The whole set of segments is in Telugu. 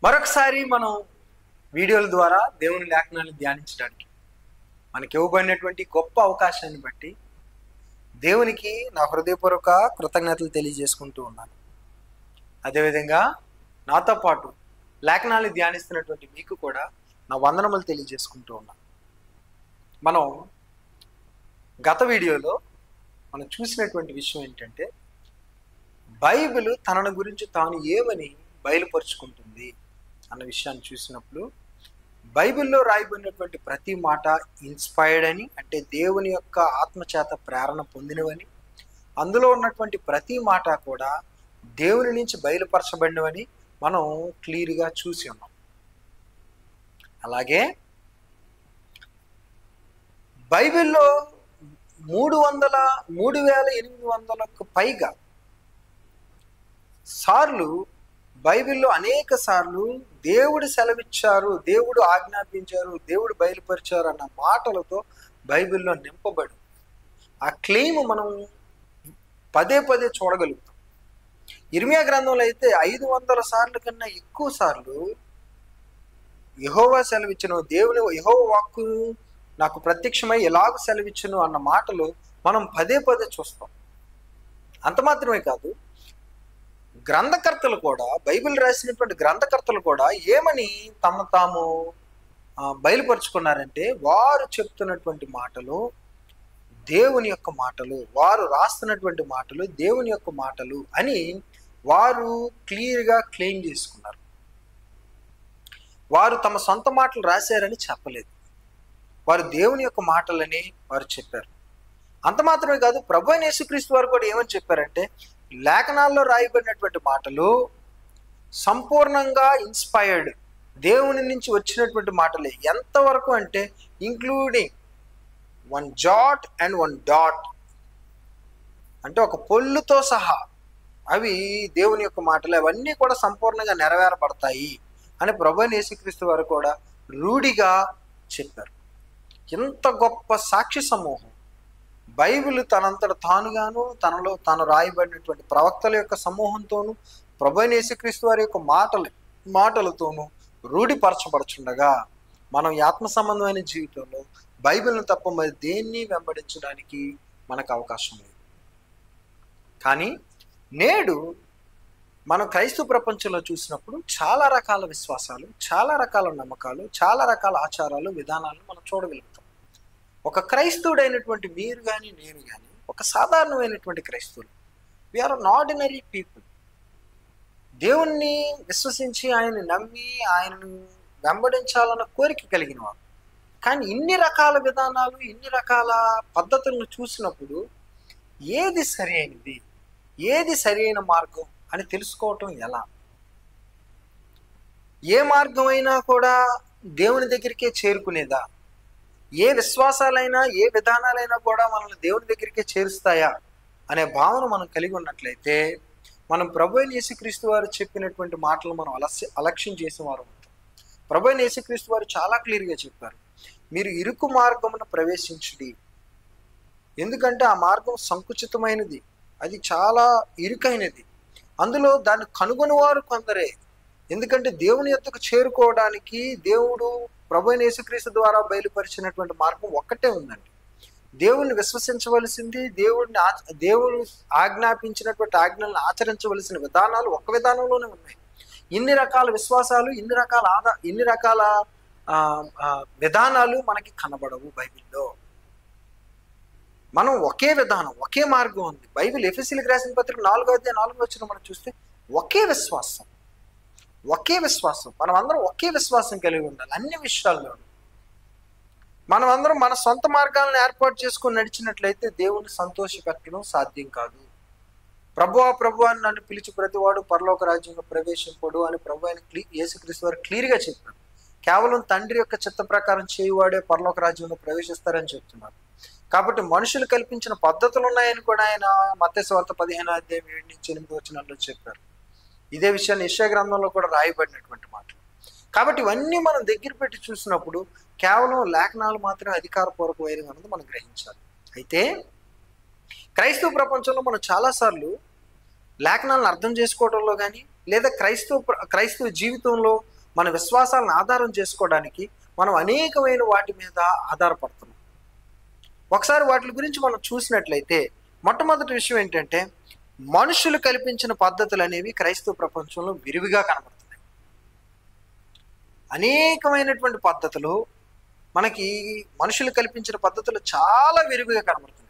మరొకసారి మనం వీడియోల ద్వారా దేవుని లేఖనాలను ధ్యానించడానికి మనకి ఇవ్వబడినటువంటి గొప్ప అవకాశాన్ని బట్టి దేవునికి నా హృదయపూర్వక కృతజ్ఞతలు తెలియజేసుకుంటూ ఉన్నాను. అదేవిధంగా నాతో పాటు లేఖనాలు ధ్యానిస్తున్నటువంటి మీకు కూడా నా వందనములు తెలియజేసుకుంటూ ఉన్నాను. మనం గత వీడియోలో మనం చూసినటువంటి విషయం ఏంటంటే, బైబిల్ తనను గురించి తాను ఏమని బయలుపరుచుకుంటుంది అన్న విషయాన్ని చూసినప్పుడు, బైబిల్లో రాయబడినటువంటి ప్రతి మాట ఇన్స్పైర్డ్ అని, అంటే దేవుని యొక్క ఆత్మచేత ప్రేరణ పొందినవని, అందులో ఉన్నటువంటి ప్రతి మాట కూడా దేవుని నుంచి బయలుపరచబడినవని మనం క్లియర్గా చూసి ఉన్నాం. అలాగే బైబిల్లో 3800కు పైగా సార్లు బైబిల్లో అనేక సార్లు దేవుడు సెలవిచ్చారు, దేవుడు ఆజ్ఞాపించారు, దేవుడు బయలుపరిచారు అన్న మాటలతో బైబిల్లో నింపబడి ఆ క్లెయిమ్ మనం పదే పదే చూడగలుగుతాం. ఇర్మియా గ్రంథంలో అయితే 500 సార్లు కన్నా ఎక్కువ సార్లు యెహోవా సెలవిచ్చును, దేవుని యెహోవా వాక్కు నాకు ప్రత్యక్షమై ఎలాగ సెలవిచ్చును అన్న మాటలు మనం పదే పదే చూస్తాం. అంత మాత్రమే కాదు, గ్రంథకర్తలు కూడా, బైబిల్ రాసినటువంటి గ్రంథకర్తలు కూడా ఏమని తమ తాము బయలుపరుచుకున్నారంటే, వారు చెప్తున్నటువంటి మాటలు దేవుని యొక్క మాటలు, వారు రాస్తున్నటువంటి మాటలు దేవుని యొక్క మాటలు అని వారు క్లియర్గా క్లెయిమ్ చేసుకున్నారు. వారు తమ సొంత మాటలు రాశారని చెప్పలేదు, వారు దేవుని యొక్క మాటలని వారు చెప్పారు. అంత మాత్రమే కాదు, ప్రభువైన యేసుక్రీస్తు వారు కూడా ఏమని చెప్పారంటే, లేఖనాల్లో రాయబడినటువంటి మాటలు సంపూర్ణంగా ఇన్స్పైర్డ్, దేవుని నుంచి వచ్చినటువంటి మాటలే. ఎంతవరకు అంటే ఇంక్లూడింగ్ 1 jot and 1 dot, అంటే ఒక పొల్లుతో సహా అవి దేవుని యొక్క మాటలు, అవన్నీ కూడా సంపూర్ణంగా నెరవేరబడతాయి అని ప్రభువైన యేసుక్రీస్తు వారు కూడా రూఢిగా చెప్పారు. ఇంత గొప్ప సాక్షి సమూహం బైబిల్ తనంతట తానుగాను, తనలో తాను రాయబడినటువంటి ప్రవక్తల యొక్క సమూహంతోనూ, ప్రభువైన యేసుక్రీస్తు వారి యొక్క మాటలతోనూ రూఢిపరచబడుచుండగా, మనం ఈ ఆత్మ సంబంధమైన జీవితంలో బైబిల్ను తప్ప మరి దేన్ని వెంబడించడానికి మనకు అవకాశం లేదు. కానీ నేడు మనం క్రైస్తవ ప్రపంచంలో చూసినప్పుడు చాలా రకాల విశ్వాసాలు, చాలా రకాల నమ్మకాలు, చాలా రకాల ఆచారాలు, విధానాలను మనం చూడగలుగుతాం. ఒక క్రైస్తవుడైనటువంటి మీరు కానీ నేను కానీ ఒక సాధారణమైనటువంటి క్రైస్తవులు, వీఆర్ అన్ ఆర్డినరీ పీపుల్. దేవుణ్ణి విశ్వసించి ఆయన్ని నమ్మి ఆయనను వెంబడించాలన్న కోరిక కలిగిన వారు. కానీ ఇన్ని రకాల విధానాలు, ఇన్ని రకాల పద్ధతులను చూసినప్పుడు ఏది సరి అయినది, ఏది సరి అయిన మార్గం అని తెలుసుకోవటం ఎలా? ఏ మార్గం అయినా కూడా దేవుని దగ్గరికే చేరుకునేదా? ఏ విశ్వాసాలైనా, ఏ విధానాలైనా కూడా మనల్ని దేవుని దగ్గరికే చేరుస్తాయా అనే భావన మనం కలిగి ఉన్నట్లయితే, మనం ప్రభువైన యేసుక్రీస్తు వారు చెప్పినటువంటి మాటలు మనం అలక్ష్యం చేసేవారు ఉంటాం. ప్రభువైన యేసుక్రీస్తు వారు చాలా క్లియర్గా చెప్పారు, మీరు ఇరుకు మార్గమును ప్రవేశించుడి. ఎందుకంటే ఆ మార్గం సంకుచితమైనది, అది చాలా ఇరుకైనది, అందులో దాన్ని కనుగొనివారు కొందరే. ఎందుకంటే దేవుని యొద్దకు చేరుకోవడానికి దేవుడు ప్రభువైన యేసుక్రీస్తు ద్వారా బయలుపరిచినటువంటి మార్గం ఒక్కటే ఉందండి. దేవుణ్ణి విశ్వసించవలసింది, దేవుడు ఆజ్ఞాపించినటువంటి ఆజ్ఞలను ఆచరించవలసిన విధానాలు ఒక్క విధానంలోనే ఉన్నాయి. ఇన్ని రకాల విశ్వాసాలు, ఇన్ని రకాల విధానాలు మనకి కనబడవు బైబిల్లో. మనం ఒకే విధానం, ఒకే మార్గం ఉంది. బైబిల్ ఎఫెసీయులకు రాసిన పత్రిక 4వ అధ్యాయం 4వ వచనం మనం చూస్తే ఒకే విశ్వాసం. మనం అందరం ఒకే విశ్వాసం కలిగి ఉండాలి అన్ని విషయాల్లో. మనం అందరం మన సొంత మార్గాలను ఏర్పాటు చేసుకొని నడిచినట్లయితే దేవుని సంతోషపెట్టడం సాధ్యం కాదు. ప్రభువా అని నన్ను పిలిచి ప్రతివాడు పరలోక రాజ్యంలో ప్రవేశింపడు అని ప్రభువైన యేసుక్రీస్తు వారు క్లియర్గా చెప్పారు. కేవలం తండ్రి యొక్క చిత్త ప్రకారం చేయువాడే పరలోక రాజ్యంలో ప్రవేశిస్తారని చెప్తున్నారు. కాబట్టి మనుషులు కల్పించిన పద్ధతులు ఉన్నాయని కూడా ఆయన మత్తయి సువార్త 15వ అధ్యాయం 7-8 వచనాల్లో చెప్పారు. ఇదే విషయాన్ని యెషయా గ్రంథంలో కూడా రాయబడినటువంటి మాటలు. కాబట్టి ఇవన్నీ మనం దగ్గర పెట్టి చూసినప్పుడు కేవలం లేఖనాలు మాత్రమే అధికారపూర్వకమైనవి అన్నది మనం గ్రహించాలి. అయితే క్రైస్తవ ప్రపంచంలో మనం చాలాసార్లు లేఖనాలను అర్థం చేసుకోవడంలో కానీ, లేదా క్రైస్తవ జీవితంలో మన విశ్వాసాలను ఆధారం చేసుకోవడానికి మనం అనేకమైన వాటి మీద ఆధారపడుతున్నాం. ఒకసారి వాటి గురించి మనం చూసినట్లయితే మొట్టమొదటి విషయం ఏంటంటే, మనుషులు కల్పించిన పద్ధతులు అనేవి క్రైస్తవ ప్రపంచంలో విరివిగా కనబడుతున్నాయి. అనేకమైనటువంటి పద్ధతులు మనకి మనుషులు కల్పించిన పద్ధతులు చాలా విరివిగా కనబడుతున్నాయి.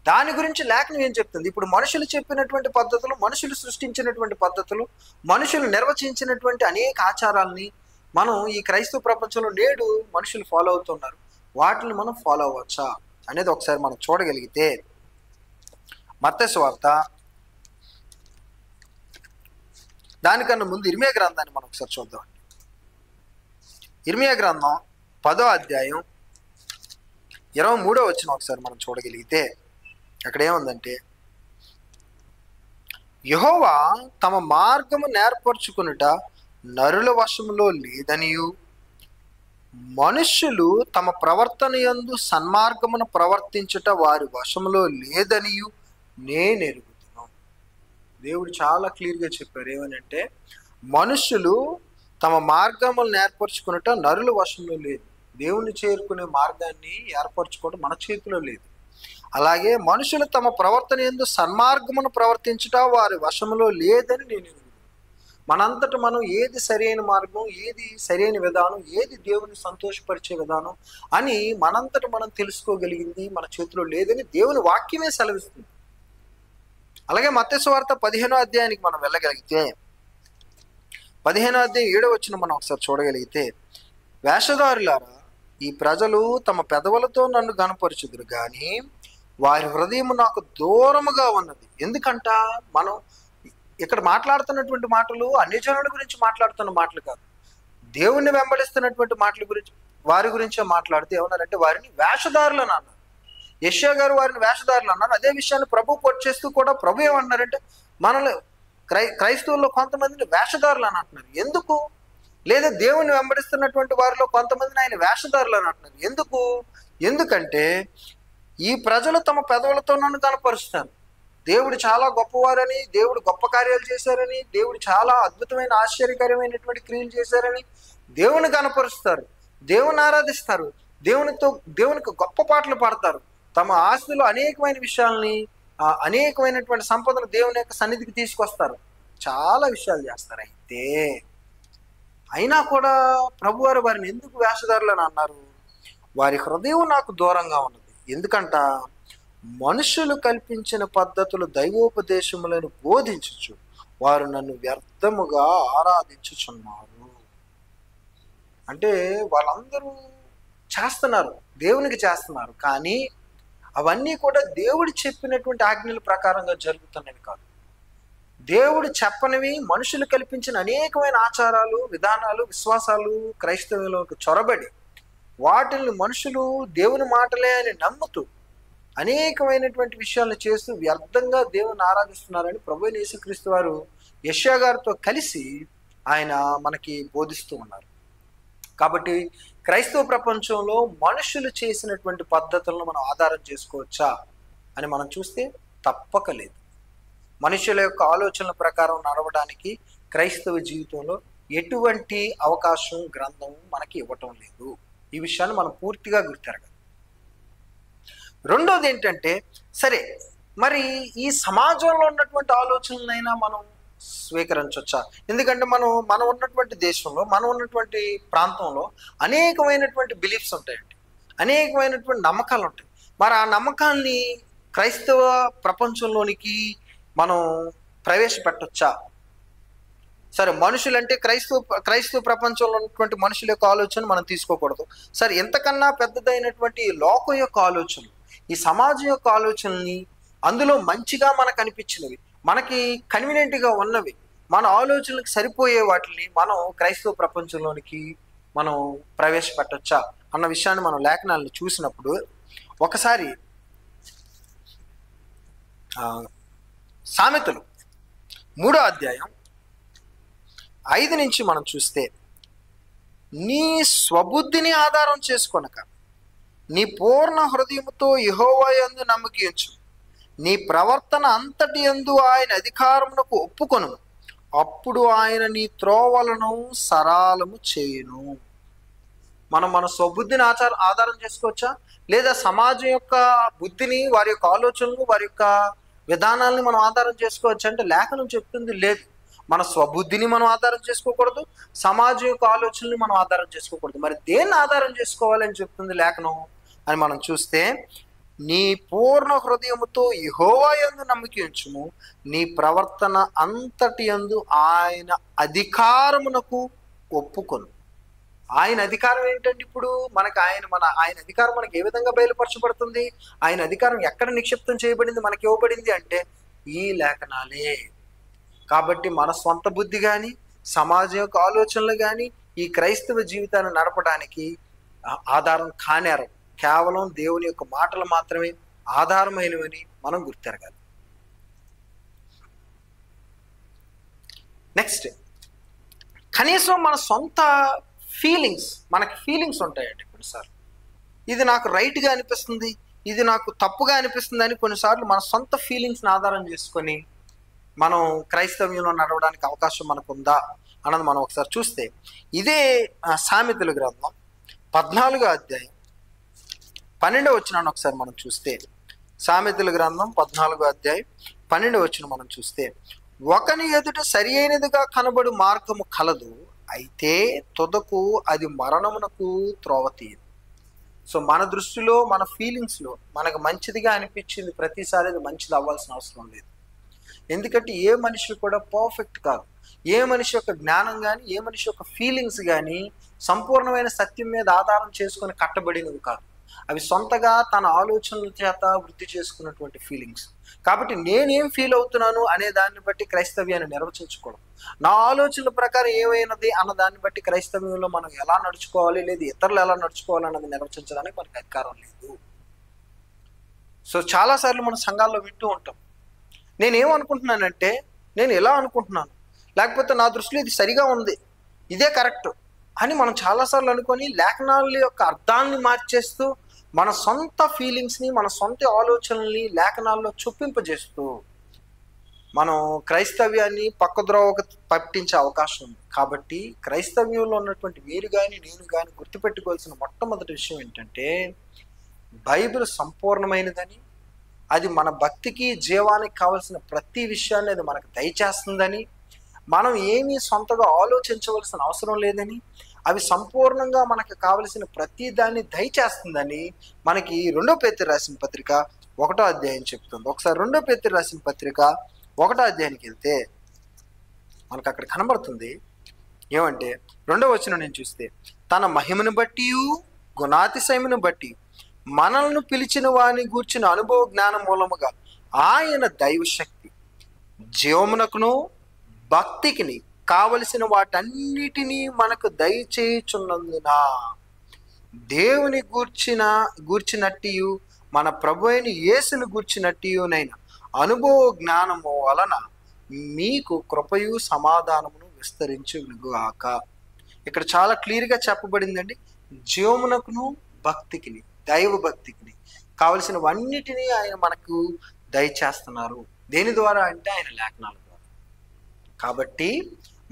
దాని గురించి లేఖనం ఏం చెప్తుంది? ఇప్పుడు మనుషులు చెప్పినటువంటి పద్ధతులు, మనుషులు సృష్టించినటువంటి పద్ధతులు, మనుషులు నిర్వచించినటువంటి అనేక ఆచారాలని మనం ఈ క్రైస్తవ ప్రపంచంలో నేడు మనుషులు ఫాలో అవుతున్నారు. వాటిని మనం ఫాలో అవ్వచ్చా అనేది ఒకసారి మనం చూడగలిగితే, మత్తయి సువార్త దానికన్నా ముందు ఇర్మియా గ్రంథాన్ని మనం ఒకసారి చూద్దాం. ఇర్మియా గ్రంథం 10వ అధ్యాయం 23వ వచనం ఒకసారి మనం చూడగలిగితే అక్కడ ఏముందంటే, యెహోవా తమ మార్గము నేర్పరచుకునుట నరుల వశములో లేదనియు, మనుష్యులు తమ ప్రవర్తన యందు సన్మార్గమును ప్రవర్తించుట వారి వశములో లేదనియు నేను ఎరుగుతున్నాను. దేవుడు చాలా క్లియర్గా చెప్పారు. ఏమనంటే, మనుష్యులు తమ మార్గములు ఏర్పరచుకున్నట నరుల వశంలో లేదు. దేవుని చేరుకునే మార్గాన్ని ఏర్పరచుకోవడం మన చేతిలో లేదు. అలాగే మనుషులు తమ ప్రవర్తన యందు సన్మార్గమును ప్రవర్తించుట వారి వశములో లేదని నేను ఎరుగుతున్నాను. మనంతట మనం ఏది సరైన మార్గం, ఏది సరైన విధానం, ఏది దేవుని సంతోషపరిచే విధానం అని మనంతట మనం తెలుసుకోగలిగింది మన చేతిలో లేదని దేవుని వాక్యమే సెలవిస్తుంది. అలాగే మత్తయి సువార్త 15వ అధ్యాయానికి మనం వెళ్ళగలిగితే 15వ అధ్యాయం 7వ వచనం మనం ఒకసారి చూడగలిగితే, వేషధారులారా, ఈ ప్రజలు తమ పెదవులతో నన్ను గనపరచుదురు గాని వారి హృదయం నాకు దూరముగా ఉన్నది. ఎందుకంట మనం ఇక్కడ మాట్లాడుతున్నటువంటి మాటలు అన్యజనుల గురించి మాట్లాడుతున్న మాటలు కాదు, దేవుణ్ణి వెంబడిస్తున్నటువంటి మాటల గురించి, వారి గురించే మాట్లాడితే ఏమన్నారంటే వారిని వేషధారులు అని అన్నారు. యెషయా గారు వారిని వేషధారులు అన్నారు. అదే విషయాన్ని ప్రభు కోట్ చేస్తూ కూడా ప్రభు ఏమన్నారంటే, మనల్ని క్రైస్తవుల్లో కొంతమందిని వేషధారులు అని అంటున్నారు. ఎందుకు? లేదా దేవుని వెంబడిస్తున్నటువంటి వారిలో కొంతమందిని ఆయన వేషధారులు అని అంటున్నారు. ఎందుకు? ఎందుకంటే ఈ ప్రజలు తమ పెదవులతో నన్ను కనపరుస్తారు, దేవుడు చాలా గొప్పవారని, దేవుడు గొప్ప కార్యాలు చేశారని, దేవుడు చాలా అద్భుతమైన ఆశ్చర్యకరమైనటువంటి క్రియలు చేశారని దేవుని కనపరుస్తారు, దేవుని ఆరాధిస్తారు, దేవునికి గొప్ప పాటలు పాడతారు, తమ ఆస్తిలో అనేకమైన విషయాల్ని, అనేకమైనటువంటి సంపదను దేవుని యొక్క సన్నిధికి తీసుకొస్తారు, చాలా విషయాలు చేస్తారు. అయినా కూడా ప్రభువారు వారిని ఎందుకు వేషధారులు అని అన్నారు? వారి హృదయం నాకు దూరంగా ఉన్నది. ఎందుకంట మనుషులు కల్పించిన పద్ధతులు దైవోపదేశములను బోధించుచు వారు నన్ను వ్యర్థముగా ఆరాధించుచున్నారు. అంటే వాళ్ళందరూ చేస్తున్నారు, దేవునికి చేస్తున్నారు, కానీ అవన్నీ కూడా దేవుడు చెప్పినటువంటి ఆజ్ఞల ప్రకారంగా జరుగుతున్నవి కాదు. దేవుడు చెప్పనివి మనుషులు కల్పించిన అనేకమైన ఆచారాలు, విధానాలు, విశ్వాసాలు క్రైస్తవులకు చొరబడి వాటిని మనుషులు దేవుని మాటలే అని నమ్ముతూ అనేకమైనటువంటి విషయాలను చేస్తూ వ్యర్థంగా దేవుని ఆరాధిస్తున్నారని ప్రభువైన యేసుక్రీస్తు వారు యెషయా గారితో కలిసి ఆయన మనకి బోధిస్తూ ఉన్నారు. కాబట్టి క్రైస్తవ ప్రపంచంలో మనుషులు చేసినటువంటి పద్ధతులను మనం ఆధారం చేసుకోవచ్చా అని మనం చూస్తే తప్పక లేదు. మనుషుల యొక్క ఆలోచనల ప్రకారం నడవడానికి క్రైస్తవ జీవితంలో ఎటువంటి అవకాశం గ్రంథం మనకి ఇవ్వటం లేదు. ఈ విషయాన్ని మనం పూర్తిగా గుర్తెరగాలి. రెండోది ఏంటంటే, సరే మరి ఈ సమాజంలో ఉన్నటువంటి ఆలోచనలైనా మనం స్వీకరించవచ్చా? ఎందుకంటే మనం ఉన్నటువంటి దేశంలో, మనం ఉన్నటువంటి ప్రాంతంలో అనేకమైనటువంటి బిలీఫ్స్ ఉంటాయండి, అనేకమైనటువంటి నమ్మకాలు ఉంటాయి. మరి ఆ నమ్మకాల్ని క్రైస్తవ ప్రపంచంలోనికి మనం ప్రవేశపెట్టొచ్చా? సరే, మనుషులంటే క్రైస్తవ ప్రపంచంలో ఉన్నటువంటి మనుషుల యొక్క ఆలోచన మనం తీసుకోకూడదు. సరే, ఎంతకన్నా పెద్దదైనటువంటి లోకం యొక్క ఆలోచనలు, ఈ సమాజం యొక్క ఆలోచనల్ని, అందులో మంచిగా మనకు అనిపించినవి, మనకి కన్వీనియంట్గా ఉన్నవి, మన ఆలోచనలకు సరిపోయే వాటిని మనం క్రైస్తవ ప్రపంచంలోనికి మనం ప్రవేశపెట్టొచ్చా అన్న విషయాన్ని మనం లేఖనాలను చూసినప్పుడు ఒకసారి సామెతలు 3వ అధ్యాయం 5 నుంచి మనం చూస్తే, నీ స్వబుద్ధిని ఆధారం చేసుకొనక నీ పూర్ణ హృదయముతో యెహోవా యందు నమ్మకించు, నీ ప్రవర్తన అంతటి యందు ఆయన అధికారమునకు ఒప్పుకొను, అప్పుడు ఆయన నీ త్రోవలను సరాలము చేయును. మనం మన స్వబుద్ధిని ఆధారం చేసుకోవచ్చా, లేదా సమాజం యొక్క బుద్ధిని, వారి యొక్క ఆలోచనలు, వారి యొక్క విధానాలను మనం ఆధారం చేసుకోవచ్చు అంటే లేఖనం చెప్తుంది లేదు. మన స్వబుద్ధిని మనం ఆధారం చేసుకోకూడదు, సమాజం యొక్క ఆలోచనని మనం ఆధారం చేసుకోకూడదు. మరి దేన్ని ఆధారం చేసుకోవాలని చెప్తుంది లేఖనం అని మనం చూస్తే, నీ పూర్ణ హృదయముతో యెహోవా యందు నమ్మిక ఉంచుము, నీ ప్రవర్తన అంతటి యందు ఆయన అధికారమునకు ఒప్పుకొను. ఆయన అధికారం ఏంటంటే ఇప్పుడు మనకు ఆయన అధికారం మనకి ఏ విధంగా బయలుపరచబడుతుంది, ఆయన అధికారం ఎక్కడ నిక్షిప్తం చేయబడింది, మనకి ఇవ్వబడింది అంటే ఈ లేఖనాలే. కాబట్టి మన స్వంత బుద్ధి కానీ, సమాజం యొక్క ఆలోచనలు కానీ ఈ క్రైస్తవ జీవితాన్ని నడపడానికి ఆధారం కానేరం. కేవలం దేవుని యొక్క మాటలు మాత్రమే ఆధారమైనవని మనం గుర్తెరగాలి. నెక్స్ట్, కనీసం మన సొంత మనకి ఫీలింగ్స్ ఉంటాయండి కొన్నిసార్లు. ఇది నాకు రైట్గా అనిపిస్తుంది, ఇది నాకు తప్పుగా అనిపిస్తుంది అని కొన్నిసార్లు మన సొంత ఫీలింగ్స్ని ఆధారం చేసుకొని మనం క్రైస్తవ్యంలో నడవడానికి అవకాశం మనకు ఉందా అన్నది మనం ఒకసారి చూస్తే, ఇదే సామెతల గ్రంథం 14వ అధ్యాయం 12వ వచనాన్ని ఒకసారి మనం చూస్తే, సామెతల గ్రంథం 14వ అధ్యాయం 12వ వచనం మనం చూస్తే, ఒకని ఎదుట సరి అయినదిగా కనబడు మార్గము కలదు, అయితే తుదకు అది మరణమునకు త్రోవ తీయదు. సో మన దృష్టిలో, మన ఫీలింగ్స్లో మనకు మంచిదిగా అనిపించింది ప్రతిసారి అది మంచిది అవ్వాల్సిన అవసరం లేదు. ఎందుకంటే ఏ మనిషి కూడా పర్ఫెక్ట్ కాదు. ఏ మనిషి యొక్క జ్ఞానం కానీ, ఏ మనిషి యొక్క ఫీలింగ్స్ కానీ సంపూర్ణమైన సత్యం మీద ఆధారం చేసుకొని కట్టబడినవి కాదు. అవి సొంతగా తన ఆలోచనల చేత వృద్ధి చేసుకున్నటువంటి ఫీలింగ్స్. కాబట్టి నేనేం ఫీల్ అవుతున్నాను అనే దాన్ని బట్టి క్రైస్తవ్యాన్ని నిర్వచించకూడదు. నా ఆలోచనల ప్రకారం ఏమైనది అన్న దాన్ని బట్టి క్రైస్తవ్యంలో మనం ఎలా నడుచుకోవాలి, లేదు ఇతరులు ఎలా నడుచుకోవాలి అన్నది నిర్వచించడానికి మనకు అధికారం లేదు. సో చాలాసార్లు మన సంఘాల్లో వింటూ ఉంటాం, నేనేమనుకుంటున్నానంటే నేను ఎలా అనుకుంటున్నాను, లేకపోతే నా దృష్టిలో ఇది సరిగా ఉంది, ఇదే కరెక్ట్ అని మనం చాలాసార్లు అనుకొని లేఖనాల యొక్క అర్థాన్ని మార్చేస్తూ మన సొంత ఫీలింగ్స్ని, మన సొంత ఆలోచనల్ని లేఖనాల్లో చొప్పింపజేస్తూ మనం క్రైస్తవ్యాన్ని పక్కద్రోవకు పట్టించే అవకాశం ఉంది. కాబట్టి క్రైస్తవ్యంలో ఉన్నటువంటి మీరు కానీ నేను కానీ గుర్తుపెట్టుకోవాల్సిన మొట్టమొదటి విషయం ఏంటంటే, బైబిల్ సంపూర్ణమైనదని, అది మన భక్తికి జీవానికి కావలసిన ప్రతి విషయాన్ని అది మనకు దయచేస్తుందని, మనం ఏమీ సొంతగా ఆలోచించవలసిన అవసరం లేదని, అవి సంపూర్ణంగా మనకు కావలసిన ప్రతి దాన్ని దయచేస్తుందని మనకి 2వ పేతురు రాసిన పత్రిక 1వ అధ్యాయం చెప్తుంది. ఒకసారి 2వ పేతురు రాసిన పత్రిక 1వ అధ్యాయానికి వెళ్తే మనకు అక్కడ కనబడుతుంది ఏమంటే, 2వ వచనం నేను చూస్తే, తన మహిమను బట్టి గుణాతిశయమును బట్టి మనల్ని పిలిచిన వారిని గూర్చిన అనుభవ జ్ఞాన మూలముగా ఆయన దైవశక్తి జీవమునకును భక్తికిని కావలసిన వాటన్నిటినీ మనకు దయచేయుచున్నందున దేవుని గూర్చినట్టియు మన ప్రభు అయిన యేసును గూర్చినట్టియునైన అనుభవ జ్ఞానము వలన మీకు కృపయు సమాధానమును విస్తరించుగాక. ఇక్కడ చాలా క్లియర్గా చెప్పబడిందండి, జీవమునకును భక్తికిని, దైవ భక్తికిని కావలసినవన్నిటినీ ఆయన మనకు దయచేస్తున్నారు. దేని ద్వారా అంటే ఆయన లేఖనాల ద్వారా. కాబట్టి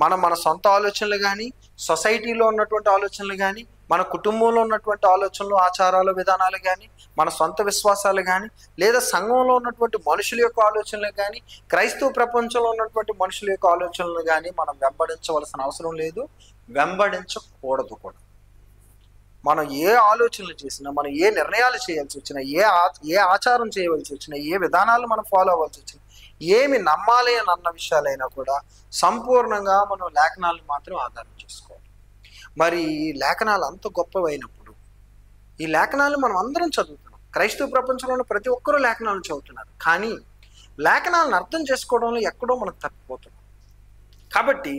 మన సొంత ఆలోచనలు కానీ, సొసైటీలో ఉన్నటువంటి ఆలోచనలు కానీ, మన కుటుంబంలో ఉన్నటువంటి ఆలోచనలు, ఆచారాలు, విధానాలు కానీ, మన సొంత విశ్వాసాలు కానీ, లేదా సంఘంలో ఉన్నటువంటి మనుషుల యొక్క ఆలోచనలు కానీ, క్రైస్తవ ప్రపంచంలో ఉన్నటువంటి మనుషుల యొక్క ఆలోచనలు కానీ మనం వెంబడించవలసిన అవసరం లేదు, వెంబడించకూడదు కూడా. మనం ఏ ఆలోచనలు చేసినా, మనం ఏ నిర్ణయాలు చేయాల్సి వచ్చినా, ఏ ఆచారం చేయవలసి వచ్చినా, ఏ విధానాలు మనం ఫాలో అవ్వాల్సి వచ్చినా, ఏమి నమ్మాలి అని అన్న విషయాలైనా కూడా సంపూర్ణంగా మనం లేఖనాలను మాత్రం ఆధారం చేసుకోవాలి. మరి ఈ లేఖనాలు అంత గొప్పవైనప్పుడు ఈ లేఖనాలు మనం అందరం చదువుతున్నాం. క్రైస్తవ ప్రపంచంలో ప్రతి ఒక్కరూ లేఖనాలను చదువుతున్నారు. కానీ లేఖనాలను అర్థం చేసుకోవడంలో ఎక్కడో మనం తప్పిపోతున్నాం. కాబట్టి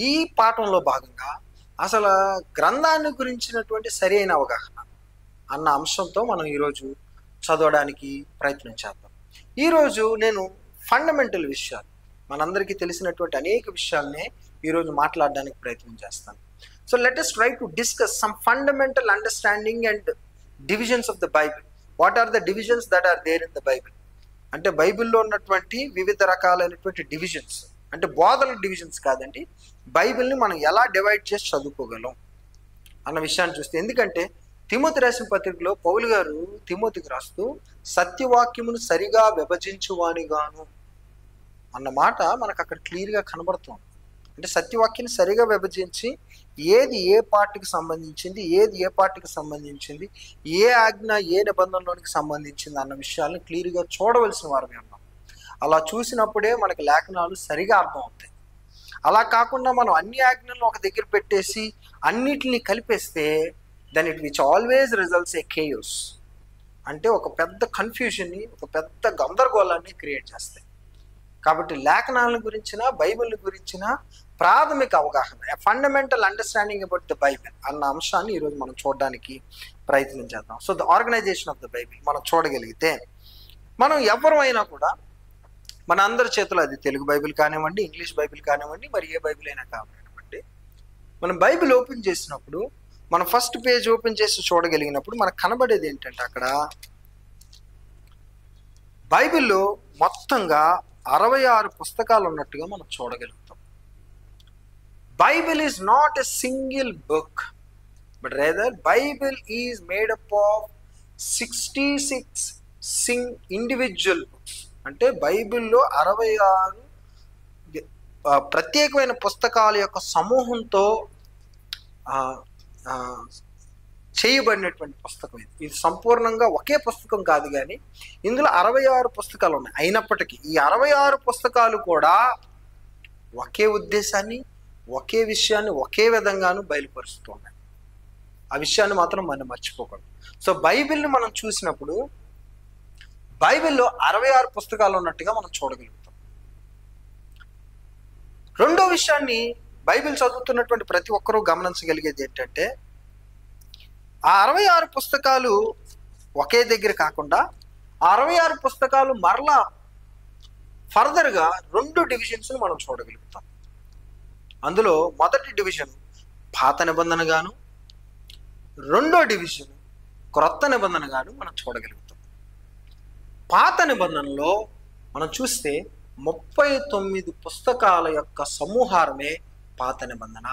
ఈ పాఠంలో భాగంగా అసలు గ్రంథాన్ని గురించినటువంటి సరి అయిన అవగాహన అన్న అంశంతో మనం ఈరోజు చదవడానికి ప్రయత్నం చేద్దాం. ఈరోజు నేను ఫండమెంటల్ విషయాలు, మనందరికీ తెలిసినటువంటి అనేక విషయాలనే ఈరోజు మాట్లాడడానికి ప్రయత్నం చేస్తాను. So let us try to discuss some fundamental understanding and divisions of the Bible. What are the divisions that are there in the Bible? అంటే బైబిల్లో ఉన్నటువంటి వివిధ రకాలైనటువంటి డివిజన్స్, అంటే బోధల డివిజన్స్ కాదండి, బైబిల్ని మనం ఎలా డివైడ్ చేసి చదువుకోగలం అన్న విషయాన్ని చూస్తే, ఎందుకంటే తిమోతి రాసిన పత్రికలో పౌలు గారు తిమోతికి రాస్తూ సత్యవాక్యమును సరిగా విభజించువానిగాను అన్న మాట మనకు అక్కడ క్లియర్గా కనబడుతుంది. అంటే సత్యవాక్యాన్ని సరిగా విభజించి ఏది ఏ పార్టీకి సంబంధించింది, ఏది ఏ పార్టీకి సంబంధించింది, ఏ ఆజ్ఞ ఏ నిబంధనలోనికి సంబంధించింది అన్న విషయాలను క్లియర్గా చూడవలసిన వారమే ఉన్నాం. అలా చూసినప్పుడే మనకి లేఖనాలు సరిగా అర్థం అవుతాయి. అలా కాకుండా మనం అన్ని ఆజ్ఞలను ఒక దగ్గర పెట్టేసి అన్నిటిని కలిపేస్తే then it which always results a chaos. అంటే ఒక పెద్ద కన్ఫ్యూజన్ని, ఒక పెద్ద గందరగోళాన్ని క్రియేట్ చేస్తాయి. కాబట్టి లేఖనాల గురించిన, బైబిల్ గురించిన ప్రాథమిక అవగాహన, fundamental understanding about the Bible అన్న అంశాన్ని ఈరోజు మనం చూడడానికి ప్రయత్నం చేద్దాం. So the organisation of the Bible మనం చూడగలిగితే, మనం ఎవరైనా కూడా మన అందరి చేతిలో, అది తెలుగు బైబిల్ కానివ్వండి, ఇంగ్లీష్ బైబిల్ కానివ్వండి, మరి ఏ బైబిల్ అయినా కానివ్వండి, మనం బైబిల్ ఓపెన్ చేసినప్పుడు, మనం ఫస్ట్ పేజ్ ఓపెన్ చేసి చూడగలిగినప్పుడు మనకు కనబడేది ఏంటంటే, అక్కడ బైబిల్లో మొత్తంగా 66 పుస్తకాలు ఉన్నట్టుగా మనం చూడగలుగుతాం. Bible is not a single book, but rather Bible is made up of 66 individual books. అంటే బైబిల్లో 66 ప్రత్యేకమైన పుస్తకాల యొక్క సమూహంతో చేయబడినటువంటి పుస్తకం ఇది. ఇది సంపూర్ణంగా ఒకే పుస్తకం కాదు, కానీ ఇందులో 66 పుస్తకాలు ఉన్నాయి. అయినప్పటికీ ఈ 66 పుస్తకాలు కూడా ఒకే ఉద్దేశాన్ని, ఒకే విషయాన్ని ఒకే విధంగాను బయలుపరుస్తూ ఉన్నాయి. ఆ విషయాన్ని మాత్రం మనం మర్చిపోకూడదు. సో బైబిల్ని మనం చూసినప్పుడు బైబిల్లో 66 పుస్తకాలు ఉన్నట్టుగా మనం చూడగలుగుతాం. రెండో విషయాన్ని బైబిల్ చదువుతున్నటువంటి ప్రతి ఒక్కరూ గమనించగలిగేది ఏంటంటే, ఆ 66 పుస్తకాలు ఒకే దగ్గర కాకుండా 66 పుస్తకాలు మరలా ఫర్దర్గా 2 డివిజన్స్ని మనం చూడగలుగుతాం. అందులో మొదటి డివిజన్ పాత నిబంధనగాను, రెండో డివిజన్ క్రొత్త నిబంధనగాను మనం చూడగలుగుతాం. పాత నిబంధనలో మనం చూస్తే 39 పుస్తకాల యొక్క సమూహారమే పాత నిబంధన.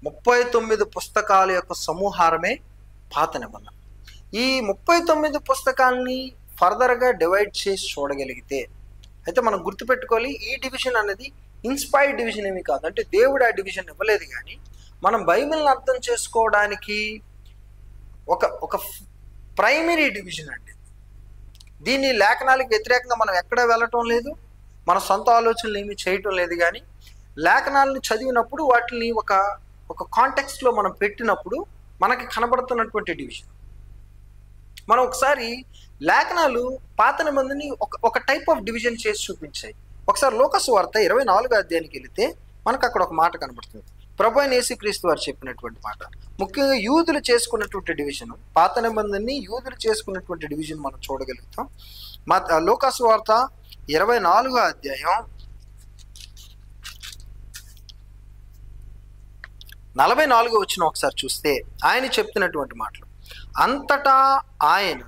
39 పుస్తకాల యొక్క సమూహారమే పాత నిబంధన. ఈ 39 పుస్తకాలని ఫర్దర్గా డివైడ్ చేసి చూడగలిగితే, అయితే మనం గుర్తుపెట్టుకోవాలి, ఈ డివిజన్ అనేది ఇన్స్పైర్డ్ డివిజన్ ఏమి కాదు. అంటే దేవుడు ఆ డివిజన్ ఇవ్వలేదు, కానీ మనం బైబిల్ని అర్థం చేసుకోవడానికి ఒక ప్రైమరీ డివిజన్ అండి. దీన్ని లేఖనాలకు వ్యతిరేకంగా మనం ఎక్కడ వెళ్ళటం లేదు, మన సొంత ఆలోచనలు ఏమీ చేయటం లేదు, కానీ లేఖనాలను చదివినప్పుడు వాటిని ఒక కాంటెక్స్ట్లో మనం పెట్టినప్పుడు మనకి కనబడుతున్నటువంటి డివిజన్. మనం ఒకసారి లేఖనాలు పాత నిబంధనని ఒక టైప్ ఆఫ్ డివిజన్ చేసి చూపించాయి. ఒకసారి లోకాసు వార్త 24వ అధ్యాయానికి వెళితే మనకు అక్కడ ఒక మాట కనబడుతుంది. ప్రభు అయిన యేసుక్రీస్తు వారు చెప్పినటువంటి మాట. ముఖ్యంగా యూదులు చేసుకున్నటువంటి డివిజన్, పాత నిబంధనని యూదులు చేసుకున్నటువంటి డివిజన్ మనం చూడగలుగుతాం. లోకాసు వార్త 24వ అధ్యాయం 44వ వచనం ఒకసారి చూస్తే ఆయన చెప్తున్నటువంటి మాటలు, అంతటా ఆయన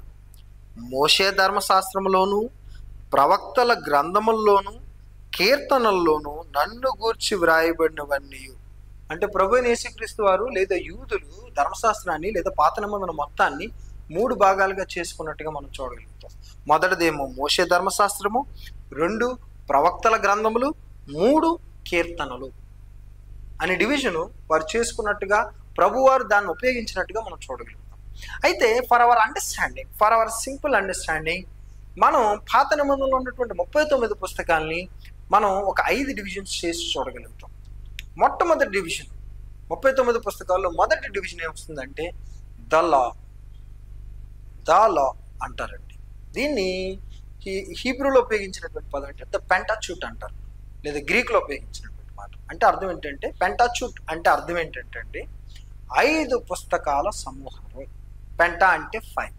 మోషే ధర్మశాస్త్రములోను ప్రవక్తల గ్రంథముల్లోను కీర్తనల్లోనూ నన్ను గూర్చి వ్రాయబడినవన్నీ. అంటే ప్రభు అయిన యేసుక్రీస్తు వారు లేదా యూదులు ధర్మశాస్త్రాన్ని లేదా పాత నిబంధన మొత్తాన్ని 3 భాగాలుగా చేసుకున్నట్టుగా మనం చూడగలుగుతాం. మొదటిదేమో మోషే ధర్మశాస్త్రము, 2 ప్రవక్తల గ్రంథములు, 3 కీర్తనలు అనే డివిజను వారు చేసుకున్నట్టుగా ప్రభువారు దాన్ని ఉపయోగించినట్టుగా మనం చూడగలుగుతాం. అయితే for our understanding, for hour simple understanding, మనం పాత నిబంధనలో ఉన్నటువంటి 39 పుస్తకాలని మనం ఒక 5 డివిజన్స్ చేసి చూడగలుగుతాం. మొట్టమొదటి డివిజన్ 39 పుస్తకాల్లో మొదటి డివిజన్ ఏమొస్తుందంటే ద లా అంటారండి. దీన్ని హీబ్రూలో ఉపయోగించినటువంటి పదం అంటే ద పెంటాచ్యూట్ అంటారు, లేదా గ్రీక్లో ఉపయోగించినటువంటి మాట. అంటే అర్థం ఏంటంటే, పెంటాచ్యూట్ అంటే అర్థం ఏంటంటే 5 పుస్తకాల సమూహము. పెంటా అంటే 5.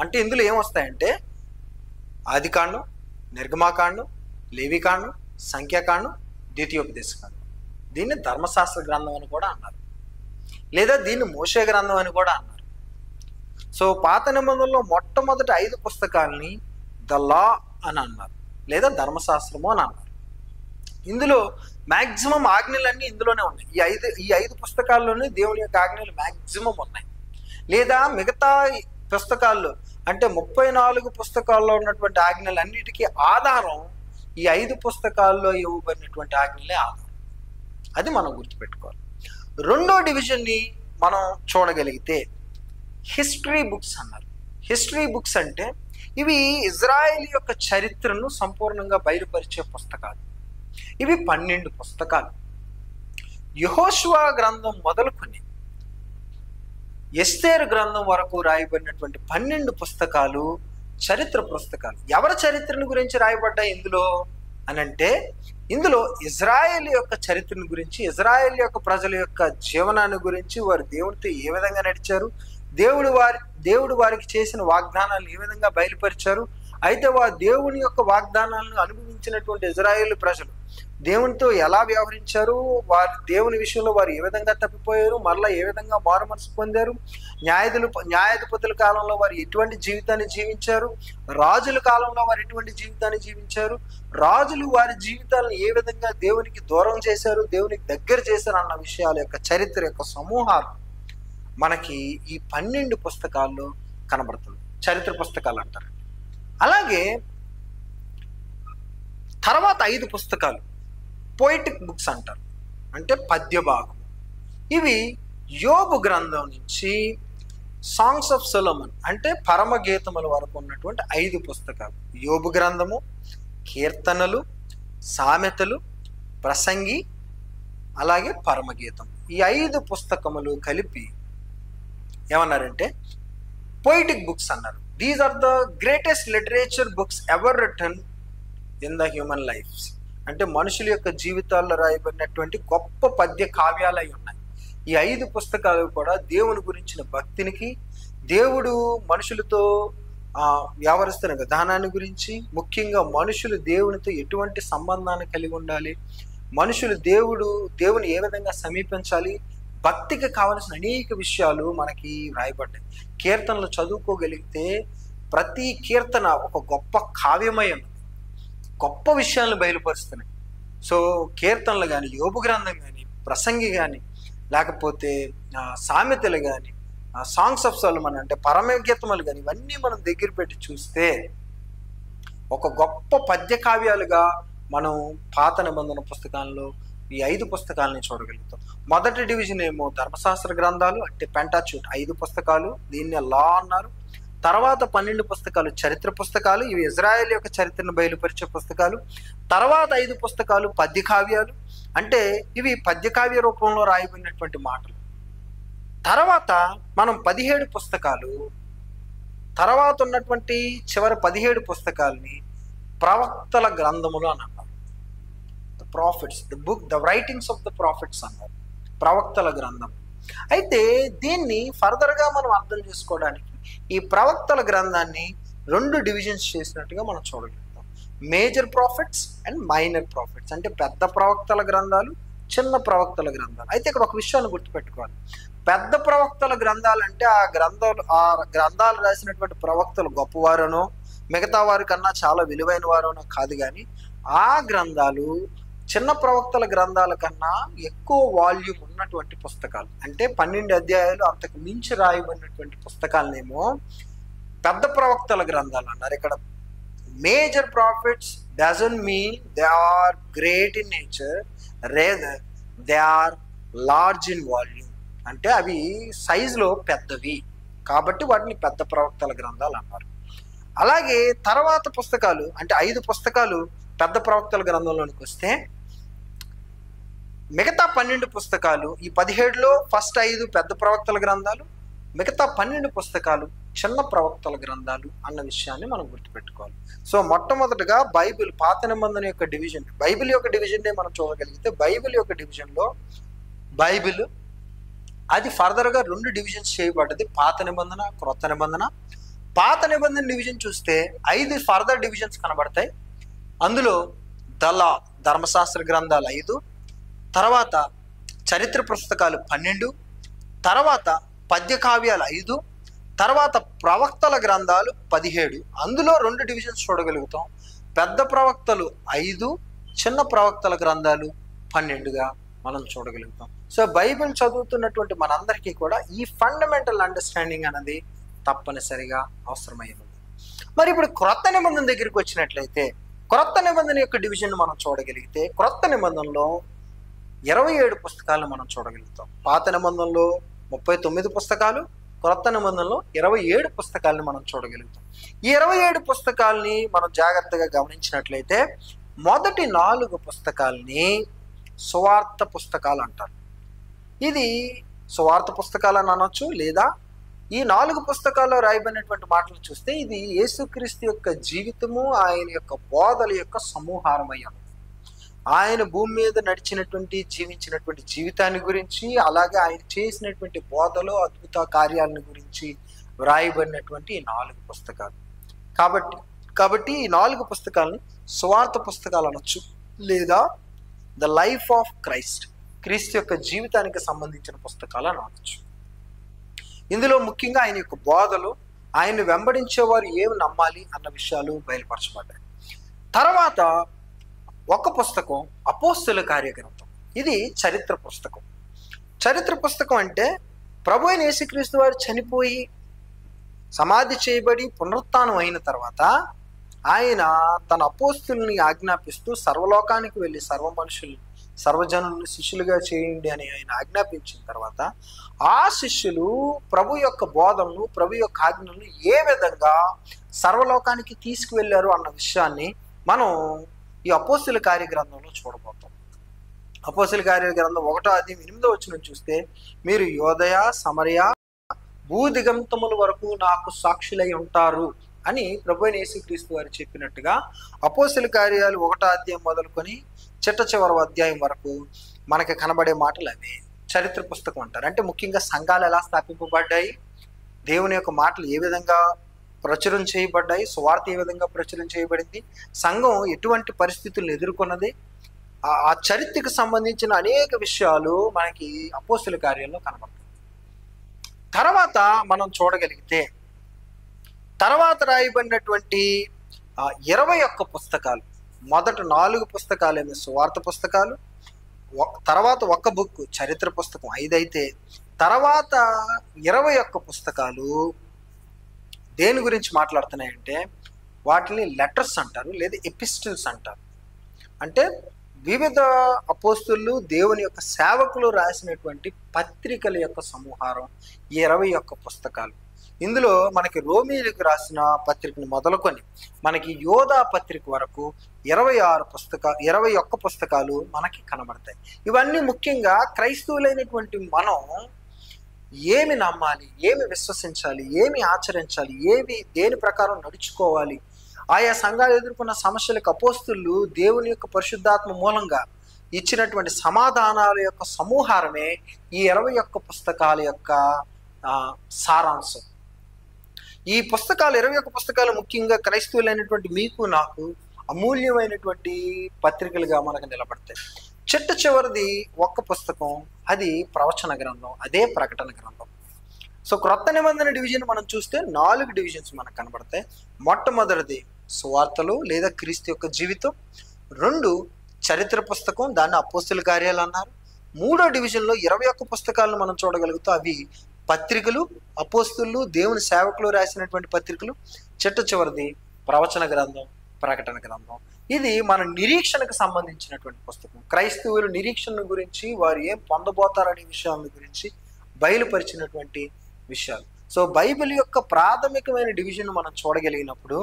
అంటే ఇందులో ఏమొస్తాయంటే ఆదికాండం, నిర్గమాకాండం, లేవికాండం, సంఖ్యాకాండం, ద్వితీయోపదేశకాండం. దీన్ని ధర్మశాస్త్ర గ్రంథం అని కూడా అన్నారు, లేదా దీన్ని మోషే గ్రంథం అని కూడా అన్నారు. సో పాత నిబంధనలో మొట్టమొదటి 5 పుస్తకాలని ద లా అని అన్నారు, లేదా ధర్మశాస్త్రము అని అన్నారు. ఇందులో మ్యాక్సిమం ఆజ్ఞలన్నీ ఇందులోనే ఉన్నాయి. ఈ ఐదు పుస్తకాల్లోనే దేవుని యొక్క ఆజ్ఞలు మ్యాక్సిమం ఉన్నాయి. లేదా మిగతా పుస్తకాల్లో అంటే 34 పుస్తకాల్లో ఉన్నటువంటి ఆజ్ఞలన్నిటికీ ఆధారం ఈ 5 పుస్తకాల్లో ఇవ్వబడినటువంటి ఆజ్ఞలే ఆధారం. అది మనం గుర్తుపెట్టుకోవాలి. రెండో డివిజన్ని మనం చూడగలిగితే హిస్టరీ బుక్స్ అన్నారు. హిస్టరీ బుక్స్ అంటే ఇవి ఇజ్రాయెల్ యొక్క చరిత్రను సంపూర్ణంగా బయలుపరిచే పుస్తకాలు. ఇవి 12 పుస్తకాలు. యెహోషువ గ్రంథం మొదలుకొని ఎస్తేరు గ్రంథం వరకు రాయబడినటువంటి 12 పుస్తకాలు చరిత్ర పుస్తకాలు. ఎవరి చరిత్రను గురించి రాయబడ్డాయి ఇందులో అని అంటే, ఇందులో ఇజ్రాయెల్ యొక్క చరిత్రను గురించి, ఇజ్రాయెల్ యొక్క ప్రజల యొక్క జీవనాన్ని గురించి, వారు దేవునితో ఏ విధంగా నడిచారు, దేవుడు వారికి చేసిన వాగ్దానాలను ఏ విధంగా బయలుపరిచారు, అయితే వారు దేవుని యొక్క వాగ్దానాలను అనుభవించినటువంటి ఇజ్రాయేలు ప్రజలు దేవునితో ఎలా వ్యవహరించారు, వారు దేవుని విషయంలో వారు ఏ విధంగా తప్పిపోయారు, మరలా ఏ విధంగా మారు మనసు పొందారు, న్యాయాధిపతుల కాలంలో వారు ఎటువంటి జీవితాన్ని జీవించారు, రాజుల కాలంలో వారు ఎటువంటి జీవితాన్ని జీవించారు, రాజులు వారి జీవితాలను ఏ విధంగా దేవునికి దూరం చేశారు, దేవునికి దగ్గర చేశారు అన్న విషయాల యొక్క చరిత్ర యొక్క సమూహాలు మనకి ఈ 12 పుస్తకాల్లో కనబడుతుంది. చరిత్ర పుస్తకాలు అంటారు. అలాగే తర్వాత 5 పుస్తకాలు పోయిటిక్ బుక్స్ అంటారు, అంటే పద్య భాగం. ఇవి యోబు గ్రంథం నుంచి సాంగ్స్ ఆఫ్ సొలొమన్ అంటే పరమగీతముల వరకు ఉన్నటువంటి 5 పుస్తకాలు. యోబు గ్రంథము, కీర్తనలు, సామెతలు, ప్రసంగి, అలాగే పరమగీతం. ఈ 5 పుస్తకములు కలిపి ఏమన్నారంటే పోయిటిక్ బుక్స్ అన్నారు. These are the greatest literature books ever written in the human lifes. అంటే మనుషుల యొక్క జీవితాల్లో రాయబడినటువంటి గొప్ప పద్య కావ్యాలు అయి ఉన్నాయి. ఈ 5 పుస్తకాలు కూడా దేవుని గురించిన భక్తినికి, దేవుడు మనుషులతో వ్యవహరిస్తున్న విధానాన్ని గురించి, ముఖ్యంగా మనుషులు దేవునితో ఎటువంటి సంబంధాన్ని కలిగి ఉండాలి, మనుషులు దేవుని ఏ విధంగా సమీపించాలి, భక్తికి కావలసిన అనేక విషయాలు మనకి రాయబడ్డాయి. కీర్తనలు చదువుకోగలిగితే ప్రతి కీర్తన ఒక గొప్ప కావ్యమై ఉన్నది, గొప్ప విషయాలను బయలుపరుస్తున్నాయి. సో కీర్తనలు కానీ, యోబు గ్రంథం కానీ, ప్రసంగి కానీ, లేకపోతే సామెతలు కానీ, సాంగ్స్ ఆఫ్ సొలొమన్ అంటే పరమగీతములు కానీ, ఇవన్నీ మనం దగ్గర పెట్టి చూస్తే ఒక గొప్ప పద్య కావ్యాలుగా మనం పాత నిబంధన పుస్తకాల్లో ఈ 5 పుస్తకాలని చూడగలుగుతాం. మొదటి డివిజన్ ఏమో ధర్మశాస్త్ర గ్రంథాలు అంటే పెంటాచూట్ 5 పుస్తకాలు, దీన్ని లా అన్నారు. తర్వాత 12 పుస్తకాలు చరిత్ర పుస్తకాలు, ఇవి ఇజ్రాయెల్ యొక్క చరిత్రను బయలుపరిచే పుస్తకాలు. తర్వాత 5 పుస్తకాలు పద్య కావ్యాలు, అంటే ఇవి పద్య కావ్య రూపంలో రాయబడినటువంటి మాటలు. తర్వాత మనం 17 పుస్తకాలు, తర్వాత ఉన్నటువంటి చివరి 17 పుస్తకాలని ప్రవక్తల గ్రంథములు అని అన్నారు. The profits, the writings of the profits అన్నారు, ప్రవక్తల గ్రంథం. అయితే దీన్ని ఫర్దర్గా మనం అర్థం చేసుకోవడానికి ఈ ప్రవక్తల గ్రంథాన్ని 2 డివిజన్స్ చేసినట్టుగా మనం చూడగలుగుతాం. Major prophets and minor prophets, అంటే పెద్ద ప్రవక్తల గ్రంథాలు, చిన్న ప్రవక్తల గ్రంథాలు. అయితే ఇక్కడ ఒక విషయాన్ని గుర్తుపెట్టుకోవాలి. పెద్ద ప్రవక్తల గ్రంథాలు అంటే ఆ గ్రంథాలు రాసినటువంటి ప్రవక్తలు గొప్పవారనో మిగతా వారి కన్నా చాలా విలువైన వారనో కాదు, కానీ ఆ గ్రంథాలు చిన్న ప్రవక్తల గ్రంథాల కన్నా ఎక్కువ వాల్యూమ్ ఉన్నటువంటి పుస్తకాలు. అంటే 12 అధ్యాయాలు అంతకు మించి రాయబడినటువంటి పుస్తకాలనేమో పెద్ద ప్రవక్తల గ్రంథాలు అన్నారు. ఇక్కడ major prophets doesn't mean they are great in nature, rather they are large in volume. అంటే అవి సైజులో పెద్దవి కాబట్టి వాటిని పెద్ద ప్రవక్తల గ్రంథాలు అన్నారు. అలాగే తర్వాత పుస్తకాలు అంటే 5 పుస్తకాలు పెద్ద ప్రవక్తల గ్రంథంలోనికి వస్తే మిగతా 12 పుస్తకాలు, ఈ 17లో ఫస్ట్ 5 పెద్ద ప్రవక్తల గ్రంథాలు, మిగతా 12 పుస్తకాలు చిన్న ప్రవక్తల గ్రంథాలు అన్న విషయాన్ని మనం గుర్తుపెట్టుకోవాలి. సో మొట్టమొదటిగా బైబిల్, పాత నిబంధన యొక్క డివిజన్, బైబిల్ యొక్క డివిజన్నే మనం చూడగలిగితే బైబిల్ యొక్క డివిజన్లో బైబిల్ అది ఫర్దర్గా 2 డివిజన్స్ చేయబడ్డది, పాత నిబంధన, క్రొత్త నిబంధన. పాత నిబంధన డివిజన్ చూస్తే 5 ఫర్దర్ డివిజన్స్ కనబడతాయి. అందులో ధర్మశాస్త్ర గ్రంథాలు 5, తర్వాత చరిత్ర పుస్తకాలు 12, తర్వాత పద్య కావ్యాలు 5, తర్వాత ప్రవక్తల గ్రంథాలు 17. అందులో 2 డివిజన్స్ చూడగలుగుతాం. పెద్ద ప్రవక్తలు 5, చిన్న ప్రవక్తల గ్రంథాలు 12గా మనం చూడగలుగుతాం. సో బైబిల్ చదువుతున్నటువంటి మనందరికీ కూడా ఈ ఫండమెంటల్ అండర్స్టాండింగ్ అనేది తప్పనిసరిగా అవసరమై ఉంది. మరి ఇప్పుడు క్రొత్త నిబంధన దగ్గరికి వచ్చినట్లయితే, క్రొత్త నిబంధన యొక్క డివిజన్ మనం చూడగలిగితే, క్రొత్త నిబంధనలో 27 పుస్తకాలను మనం చూడగలుగుతాం. పాత నిబంధనలో 39 పుస్తకాలు, క్రొత్త నిబంధనలో 27 పుస్తకాలను మనం చూడగలుగుతాం. ఈ 27 పుస్తకాలని మనం జాగ్రత్తగా గమనించినట్లయితే, మొదటి 4 పుస్తకాలని సువార్త పుస్తకాలు అంటారు. ఇది సువార్త పుస్తకాలు అని అనొచ్చు, లేదా ఈ 4 పుస్తకాల్లో రాయబడినటువంటి మాటలు చూస్తే ఇది యేసుక్రీస్తు యొక్క జీవితము, ఆయన యొక్క బోధల యొక్క సమూహారమయ్యాను. ఆయన భూమి మీద నడిచినటువంటి జీవించినటువంటి జీవితాన్ని గురించి, అలాగే ఆయన చేసినటువంటి బోధలు, అద్భుత కార్యాలను గురించి వ్రాయబడినటువంటి ఈ 4 పుస్తకాలు. కాబట్టి ఈ 4 పుస్తకాలని సువార్త పుస్తకాలు అనొచ్చు, లేదా ద లైఫ్ ఆఫ్ క్రైస్ట్, క్రీస్తు యొక్క జీవితానికి సంబంధించిన పుస్తకాలు అని అనొచ్చు. ఇందులో ముఖ్యంగా ఆయన యొక్క బోధలు, ఆయన్ని వెంబడించేవారు ఏమి నమ్మాలి అన్న విషయాలు బయలుపరచబడ్డాయి. తర్వాత ఒక పుస్తకం అపోస్తలుల కార్యగ్రంథం. ఇది చరిత్ర పుస్తకం. చరిత్ర పుస్తకం అంటే ప్రభు అయిన యేసుక్రీస్తు వారు చనిపోయి సమాధి చేయబడి పునరుత్థానం అయిన తర్వాత ఆయన తన అపోస్తలుని ఆజ్ఞాపిస్తూ సర్వలోకానికి వెళ్ళి సర్వజనులను శిష్యులుగా చేయండి అని ఆయన ఆజ్ఞాపించిన తర్వాత ఆ శిష్యులు ప్రభు యొక్క బోధనలు, ప్రభు యొక్క ఆజ్ఞలను ఏ విధంగా సర్వలోకానికి తీసుకువెళ్ళారు అన్న విషయాన్ని మనం ఈ అపోస్తలుల కార్యగ్రంథంలో చూడబోతాం. అపోస్తలుల కార్యగ్రంథం 1:8 చూస్తే, మీరు యోదయ, సమరయ, భూదిగంతముల వరకు నాకు సాక్షులై ఉంటారు అని ప్రభు అయిన యేసుక్రీస్తు వారు చెప్పినట్టుగా అపోస్తలుల కార్యాలు 1వ అధ్యాయం మొదలుకొని చివరి అధ్యాయం వరకు మనకి కనబడే మాటలు అవే చరిత్ర పుస్తకం అంటారు. అంటే ముఖ్యంగా సంఘాలు ఎలా స్థాపింపబడ్డాయి, దేవుని యొక్క మాటలు ఏ విధంగా ప్రచురం చేయబడ్డాయి, సువార్త ఏ విధంగా ప్రచురం చేయబడింది, సంఘం ఎటువంటి పరిస్థితులను ఎదుర్కొన్నది, ఆ చరిత్రకు సంబంధించిన అనేక విషయాలు మనకి అపోస్తలుల కార్యాల్లో కనబడతాయి. తర్వాత మనం చూడగలిగితే, తర్వాత రాయబడినటువంటి 21 పుస్తకాలు, మొదట 4 పుస్తకాలేమో సువార్త పుస్తకాలు, తర్వాత ఒక బుక్ చరిత్ర పుస్తకం 5 అయితే, తర్వాత 21 పుస్తకాలు దేని గురించి మాట్లాడుతున్నాయంటే వాటిని లెటర్స్ అంటారు, లేదా ఎపిస్టిల్స్ అంటారు. అంటే వివిధ అపోస్తులు, దేవుని యొక్క సేవకులు రాసినటువంటి పత్రికల యొక్క సమూహారం 21 పుస్తకాలు. ఇందులో మనకి రోమీలకు రాసిన పత్రికను మొదలుకొని మనకి యోధా పత్రిక వరకు 21 పుస్తకాలు మనకి కనబడతాయి. ఇవన్నీ ముఖ్యంగా క్రైస్తవులైనటువంటి మనం ఏమి నమ్మాలి, ఏమి విశ్వసించాలి, ఏమి ఆచరించాలి, దేని ప్రకారం నడుచుకోవాలి, ఆయా సంఘాలు ఎదుర్కొన్న సమస్యలకు అపోస్తులు దేవుని యొక్క పరిశుద్ధాత్మ మూలంగా ఇచ్చినటువంటి సమాధానాల యొక్క సమూహారమే ఈ 21 పుస్తకాల యొక్క సారాంశం. ఈ పుస్తకాలు 21 పుస్తకాలు ముఖ్యంగా క్రైస్తవులైనటువంటి మీకు నాకు అమూల్యమైనటువంటి పత్రికలుగా మనకు నిలబడతాయి. చివరిది ఒక పుస్తకం, అది ప్రవచన గ్రంథం, అదే ప్రకటన గ్రంథం. సో క్రొత్త నిబంధన డివిజన్ మనం చూస్తే 4 డివిజన్స్ మనకు కనబడతాయి. మొట్టమొదటిది సువార్తలు లేదా క్రీస్తు యొక్క జీవితం, 2 చరిత్ర పుస్తకం, దాన్ని అపోస్తలుల కార్యాలు అన్నారు. 3వ డివిజన్లో 21 పుస్తకాలను మనం చూడగలుగుతాం. అవి పత్రికలు, అపోస్తులు, దేవుని సేవకులు రాసినటువంటి పత్రికలు. చివరిది ప్రవచన గ్రంథం, ప్రకటన గ్రంథం. ఇది మన నిరీక్షణకు సంబంధించినటువంటి పుస్తకం. క్రైస్తవుల నిరీక్షణ గురించి, వారు ఏం పొందబోతారనే విషయాల గురించి బయలుపరిచినటువంటి విషయాలు. సో బైబిల్ యొక్క ప్రాథమికమైన డివిజన్ మనం చూడగలిగినప్పుడు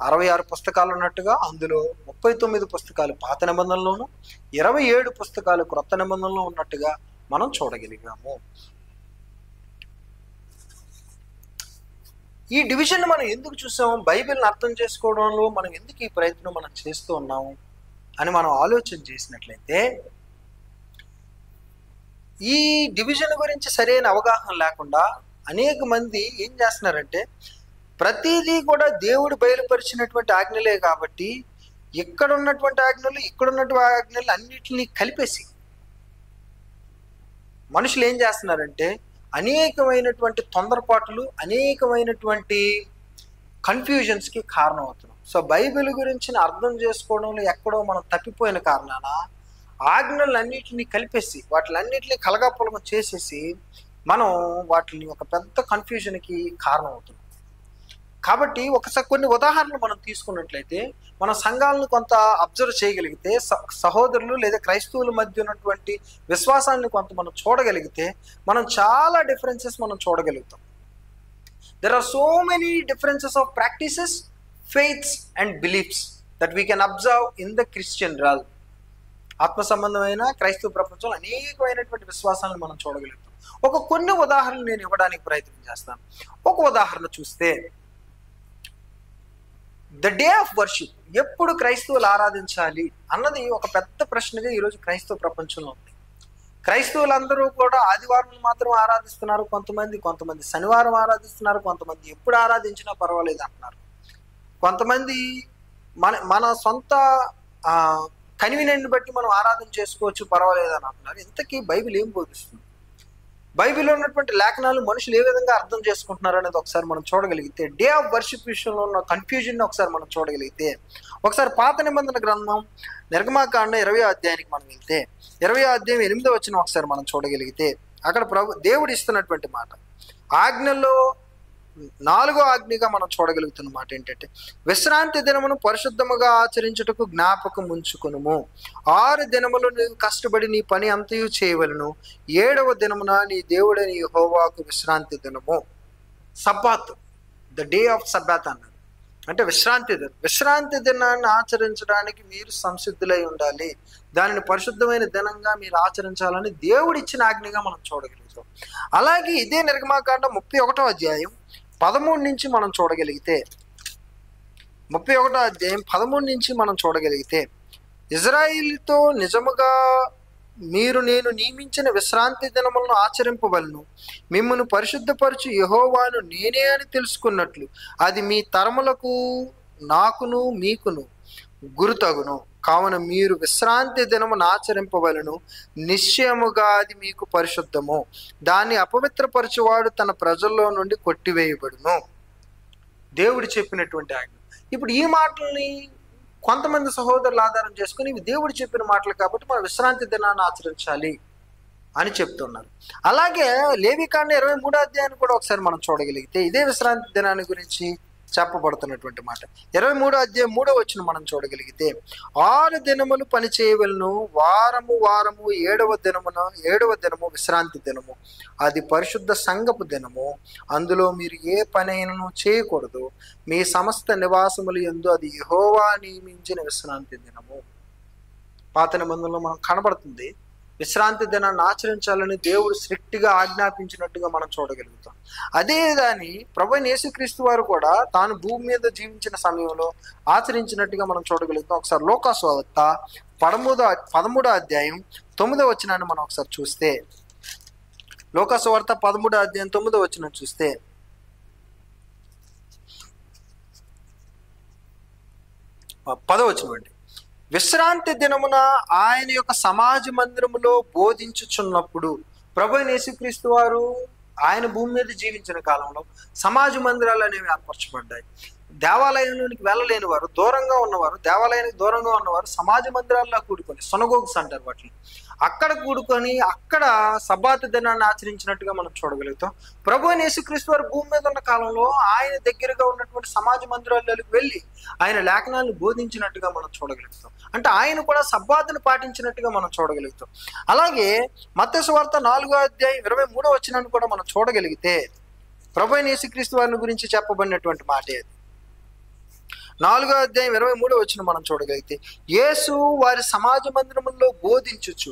66 పుస్తకాలు ఉన్నట్టుగా అందులో 39 పుస్తకాలు పాత నిబంధనలోను, 27 పుస్తకాలు క్రొత్త నిబంధనలో ఉన్నట్టుగా మనం చూడగలిగాము. ఈ డివిజన్ మనం ఎందుకు చూసాము, బైబిల్ని అర్థం చేసుకోవడంలో మనం ఎందుకు ఈ ప్రయత్నం మనం చేస్తూ ఉన్నాము అని మనం ఆలోచన చేసినట్లయితే, ఈ డివిజన్ గురించి సరైన అవగాహన లేకుండా అనేక మంది ఏం చేస్తున్నారంటే, ప్రతిదీ కూడా దేవుడు బయలుపరిచినటువంటి ఆజ్ఞలే కాబట్టి ఇక్కడ ఉన్నటువంటి ఆజ్ఞలు, ఇక్కడున్నటువంటి ఆజ్ఞలు అన్నిటినీ కలిపేసి మనుషులు ఏం చేస్తున్నారంటే అనేకమైనటువంటి తొందరపాట్లు, అనేకమైనటువంటి కన్ఫ్యూజన్స్కి కారణం అవుతున్నాం. సో బైబిల్ గురించి అర్థం చేసుకోవడంలో ఎక్కడో మనం తప్పిపోయిన కారణాన ఆజ్ఞలన్నిటిని కలిపేసి వాటిలన్నిటిని కలగాపులగం చేసేసి మనం వాటిని ఒక పెద్ద కన్ఫ్యూజన్కి కారణం అవుతుంది. కాబట్టి ఒకసారి కొన్ని ఉదాహరణలు మనం తీసుకున్నట్లయితే మన సంఘాలను కొంత అబ్జర్వ్ చేయగలిగితే, సహోదరులు లేదా క్రైస్తవుల మధ్య ఉన్నటువంటి విశ్వాసాన్ని కొంత మనం చూడగలిగితే మనం చాలా డిఫరెన్సెస్ మనం చూడగలుగుతాం. There are so many differences of practices, faiths and beliefs that we can observe in the Christian world. ఆత్మ సంబంధమైన క్రైస్తవ ప్రపంచంలో అనేకమైనటువంటి విశ్వాసాలను మనం చూడగలుగుతాం. కొన్ని ఉదాహరణలు నేను ఇవ్వడానికి ప్రయత్నం చేస్తాను. ఒక ఉదాహరణ చూస్తే, ద డే ఆఫ్ వర్షిప్, ఎప్పుడు క్రైస్తవులు ఆరాధించాలి అన్నది ఒక పెద్ద ప్రశ్నగా ఈరోజు క్రైస్తవ ప్రపంచంలో ఉంది. క్రైస్తవులందరూ కూడా ఆదివారం మాత్రం ఆరాధిస్తున్నారు, కొంతమంది శనివారం ఆరాధిస్తున్నారు, కొంతమంది ఎప్పుడు ఆరాధించినా పర్వాలేదు అంటున్నారు, కొంతమంది మన సొంత కన్వీనియంట్ బట్టి మనం ఆరాధన చేసుకోవచ్చు పర్వాలేదు అని అంటున్నారు. ఇంతకీ బైబిల్ ఏం బోధిస్తుంది? బైబిల్లో ఉన్నటువంటి లేఖనాలు మనుషులు ఏ విధంగా అర్థం చేసుకుంటున్నారు అనేది ఒకసారి మనం చూడగలిగితే, డే ఆఫ్ వర్షిప్ విషయంలో ఉన్న కన్ఫ్యూజన్ ఒకసారి మనం చూడగలిగితే, ఒకసారి పాత నిబంధన గ్రంథం నిర్గమాకాండ 20వ అధ్యాయానికి మనం వెళ్తే 20వ అధ్యాయం 8వ వచనం ఒకసారి మనం చూడగలిగితే, అక్కడ దేవుడు ఇస్తున్నటువంటి మాట, ఆజ్ఞల్లో 4వ ఆజ్ఞగా మనం చూడగలుగుతున్న మాట ఏంటంటే, విశ్రాంతి దినమును పరిశుద్ధముగా ఆచరించుటకు జ్ఞాపకం ఉంచుకొనుము. 6 దినములు నీవు కష్టపడి నీ పని అంతయు చేయవలను, 7వ దినమున నీ దేవుడైన యెహోవాకు విశ్రాంతి దినము. Sabbath, the day of Sabbath అన్నారు. అంటే విశ్రాంతి దినాన్ని ఆచరించడానికి మీరు సంసిద్ధులై ఉండాలి, దానిని పరిశుద్ధమైన దినంగా మీరు ఆచరించాలని దేవుడిచ్చిన ఆజ్ఞగా మనం చూడగలుగుతాం. అలాగే ఇదే నిర్గమాకాండ 31వ అధ్యాయం 13 నుంచి మనం చూడగలిగితే, 31వ అధ్యాయం 13 నుంచి మనం చూడగలిగితే, ఇజ్రాయిల్తో నిజముగా మీరు నేను నియమించిన విశ్రాంతి దినములను ఆచరింపవలను, మిమ్మల్ని పరిశుద్ధపరచు యెహోవాను నేనే అని తెలుసుకున్నట్లు అది మీ తరములకు నాకును మీకును గురుతగును. కావున మీరు విశ్రాంతి దినమును ఆచరింపవలను, నిశ్చయముగా అది మీకు పరిశుద్ధము, దాన్ని అపవిత్రపరచువాడు తన ప్రజల్లో నుండి కొట్టివేయబడును. దేవుడు చెప్పినటువంటి ఆజ్ఞ. ఇప్పుడు ఈ మాటల్ని కొంతమంది సహోదరులు ఆధారం చేసుకుని ఇవి దేవుడు చెప్పిన మాటలు కాబట్టి మనం విశ్రాంతి దినాన్ని ఆచరించాలి అని చెప్తున్నారు. అలాగే లేవికాండ 23వ అధ్యాయాన్ని కూడా ఒకసారి మనం చూడగలిగితే ఇదే విశ్రాంతి దినాన్ని గురించి చెప్పబడుతున్నటువంటి మాట. 23వ అధ్యాయం 3వ వచనం మనం చూడగలిగితే, 6 దినములు పని చేయవలను, వారము 7వ దినము విశ్రాంతి దినము, అది పరిశుద్ధ సంఘపు దినము, అందులో మీరు ఏ పనైనను చేయకూడదు, మీ సమస్త నివాసములు యందు అది యెహోవా నియమించిన విశ్రాంతి దినము. పాత నిబంధనలో మనం కనబడుతుంది విశ్రాంతి దినాన్ని ఆచరించాలని దేవుడు స్ట్రిక్ట్గా ఆజ్ఞాపించినట్టుగా మనం చూడగలుగుతాం. అదే దాన్ని ప్రభువైన యేసుక్రీస్తు వారు కూడా తాను భూమి మీద జీవించిన సమయంలో ఆచరించినట్టుగా మనం చూడగలుగుతాం. ఒకసారి లూకాసు వార్త 13వ అధ్యాయం 9వ వచనాన్ని మనం ఒకసారి చూస్తే, లూకాసు వార్త 13వ అధ్యాయం 9వ వచనం చూస్తే, పదవచనం అండి, విశ్రాంతి దినమున ఆయన యొక్క సమాజ మందిరములో బోధించుచున్నప్పుడు, ప్రభువైన యేసుక్రీస్తు వారు ఆయన భూమి మీద జీవించిన కాలంలో సమాజ మందిరాలు అనేవి ఏర్పరచబడ్డాయి. దేవాలయంలోనికి వెళ్ళలేని వారు, దూరంగా ఉన్నవారు, దేవాలయానికి దూరంగా ఉన్నవారు సమాజ మందిరాల్లో కూడుకొని, సొనగోగ్స్ అంటారు వాటిని, అక్కడ కూడుకొని అక్కడ సబ్బాతు దినాన్ని ఆచరించినట్టుగా మనం చూడగలుగుతాం. ప్రభువైన యేసుక్రీస్తు వారు భూమి మీద ఉన్న కాలంలో ఆయన దగ్గరగా ఉన్నటువంటి సమాజ మందిరాల్లోకి వెళ్ళి ఆయన లేఖనాలను బోధించినట్టుగా మనం చూడగలుగుతాం. అంటే ఆయన కూడా సబ్బాతును పాటించినట్టుగా మనం చూడగలుగుతాం. అలాగే మత్తయి సువార్త 4వ అధ్యాయం 23వ వచనాన్ని కూడా మనం చూడగలిగితే ప్రభువైన యేసుక్రీస్తు వారిని గురించి చెప్పబడినటువంటి మాటే అది. 4వ అధ్యాయం 23వ వచనం మనం చూడగలిగితే, యేసు వారి సమాజ మందిరములో బోధించుచు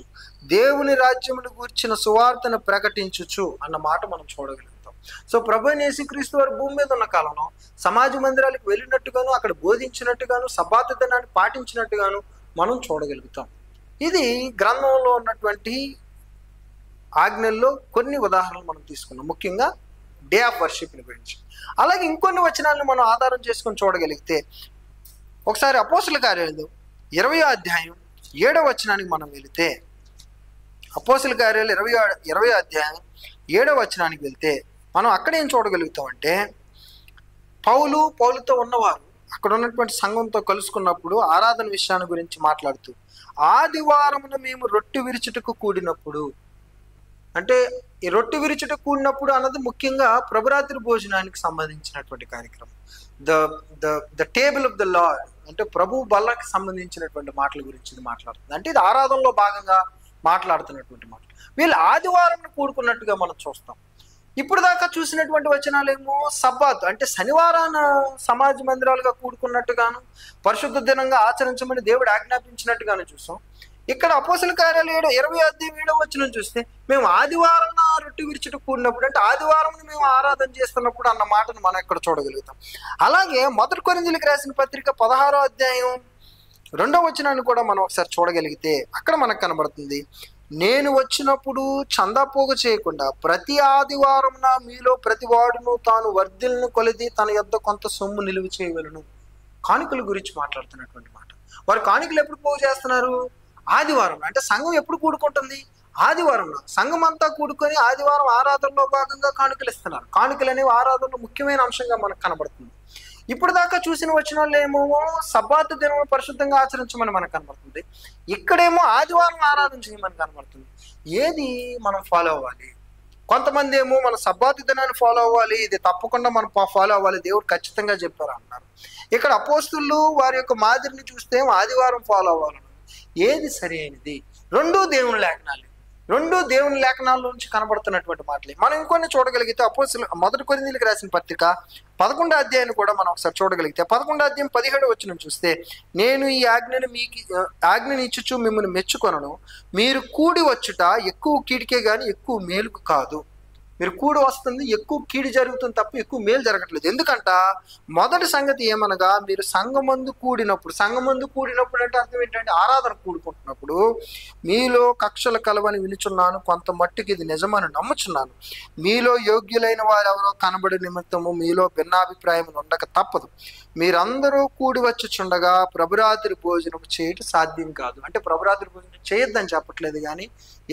దేవుని రాజ్యమును గూర్చిన సువార్తను ప్రకటించుచు అన్న మాట మనం చూడగలుగుతాం. సో ప్రభువైన యేసుక్రీస్తు వారు భూమి మీద ఉన్న కాలంలో సమాజ మందిరాలకు వెళ్ళినట్టుగాను, అక్కడ బోధించినట్టుగాను, సబ్బాతు దినాన్ని పాటించినట్టుగాను మనం చూడగలుగుతాం. ఇది గ్రంథంలో ఉన్నటువంటి ఆజ్ఞల్లో కొన్ని ఉదాహరణలు మనం తీసుకున్నాం, ముఖ్యంగా డే ఆఫ్ వర్షిప్ గురించి. అలాగే ఇంకొన్ని వచనాలను మనం ఆధారం చేసుకొని చూడగలిగితే, ఒకసారి అపోస్తుల కార్యాలు 20వ అధ్యాయం 7వ వచనానికి మనం వెళితే, అపోస్తుల కార్యాలు 20వ అధ్యాయం 7వ వచనానికి వెళ్తే మనం అక్కడ ఏం చూడగలుగుతామంటే, పౌలుతో ఉన్నవారు అక్కడ ఉన్నటువంటి సంఘంతో కలుసుకున్నప్పుడు ఆరాధన విషయాన్ని గురించి మాట్లాడుతూ, ఆదివారమున మేము రొట్టె విరుచుటకు కూడినప్పుడు, అంటే ఈ రొట్టె విరుచుటకు కూడినప్పుడు అన్నది ముఖ్యంగా ప్రభురాత్రి భోజనానికి సంబంధించినటువంటి కార్యక్రమం. The the the table of the lord, అంటే ప్రభు బల్లకి సంబంధించినటువంటి మాటల గురించి ఇది మాట్లాడుతుంది. అంటే ఇది ఆరాధనలో భాగంగా మాట్లాడుతున్నటువంటి మాటలు. వీళ్ళు ఆదివారం కూడుకున్నట్టుగా మనం చూస్తాం. ఇప్పుడు దాకా చూసినటువంటి వచనాలేమో సబ్బాత్ అంటే శనివారాన సమాజ మందిరాలుగా కూడుకున్నట్టుగాను, పరిశుద్ధ దినంగా ఆచరించమని దేవుడు ఆజ్ఞాపించినట్టుగాను చూసాం. ఇక్కడ అపోస్తల కార్యాలు 20:7 వచనం చూస్తే, మేము ఆదివారం రొట్టె విరుచుట కూడినప్పుడు, అంటే ఆదివారం మేము ఆరాధన చేస్తున్నప్పుడు అన్న మాటను మనం ఇక్కడ చూడగలుగుతాం. అలాగే మొదటి కొరింథీయులకు రాసిన పత్రిక 16:2 వచనాన్ని కూడా మనం ఒకసారి చూడగలిగితే అక్కడ మనకు కనబడుతుంది, నేను వచ్చినప్పుడు చందాపోగు చేయకుండా ప్రతి ఆదివారం మీలో ప్రతి వాడును తాను వర్ధిల్ను కొలిది తన యొద్ద కొంత సొమ్ము నిలువ చేయవలను. కానుకల గురించి మాట్లాడుతున్నటువంటి మాట. వారు కానుకలు ఎప్పుడు పోగు చేస్తున్నారు? ఆదివారం. అంటే సంఘం ఎప్పుడు కూడుకుంటుంది? ఆదివారం. సంఘం అంతా కూడుకొని ఆదివారం ఆరాధనలో భాగంగా కానుకలు ఇస్తున్నారు. కానుకలు అనేవి ఆరాధనలో ముఖ్యమైన అంశంగా మనకు కనబడుతుంది. ఇప్పుడు దాకా చూసిన వచనాలు ఏమో సబ్బాతు దినం పరిశుద్ధంగా ఆచరించమని మనకు కనబడుతుంది. ఇక్కడేమో ఆదివారం ఆరాధన చేయమని కనబడుతుంది. ఏది మనం ఫాలో అవ్వాలి? కొంతమంది ఏమో మన సబ్బాతు దినాన్ని ఫాలో అవ్వాలి, ఇది తప్పకుండా మనం ఫాలో అవ్వాలి, దేవుడు ఖచ్చితంగా చెప్పారు అన్నారు. ఇక్కడ అపోస్తులు వారి యొక్క మాదిరిని చూస్తే ఆదివారం ఫాలో అవ్వాలన్నారు. ఏది సరి అయినది? రెండూ దేవుని లేఖనాలు, రెండు దేవుని లేఖనాల నుంచి కనబడుతున్నటువంటి మాటలే. మనం ఇంకొన్ని చూడగలిగితే అపోస్తలుల మొదటి కొరింథీయులకు రాసిన పత్రిక 11వ అధ్యాయాన్ని కూడా మనం ఒకసారి చూడగలిగితే 11వ అధ్యాయం 17వ వచనం చూస్తే, నేను ఈ ఆజ్ఞని ఇచ్చుచు మిమ్మల్ని మెచ్చుకొనను, మీరు కూడి వచ్చుట ఎక్కువ కీడికే గాని ఎక్కువ మేలుకు కాదు. మీరు కూడి వస్తుంది, ఎక్కువ కీడు జరుగుతుంది తప్ప ఎక్కువ మేలు జరగట్లేదు. ఎందుకంట మొదటి సంగతి ఏమనగా, మీరు సంఘమందు కూడినప్పుడు అంటే అర్థం ఏంటంటే ఆరాధన కూడుకుంటున్నప్పుడు మీలో కక్షలు కలవని వినుచున్నాను, కొంత మట్టుకు ఇది నిజమని నమ్ముచున్నాను. మీలో యోగ్యులైన వారు ఎవరో కనబడి నిమిత్తము మీలో భిన్నాభిప్రాయం ఉండక తప్పదు. మీరందరూ కూడి వచ్చుచుండగా ప్రభురాత్రి భోజనం చేయటం సాధ్యం కాదు. అంటే ప్రభురాత్రి భోజనం చేయొద్దని చెప్పట్లేదు, కానీ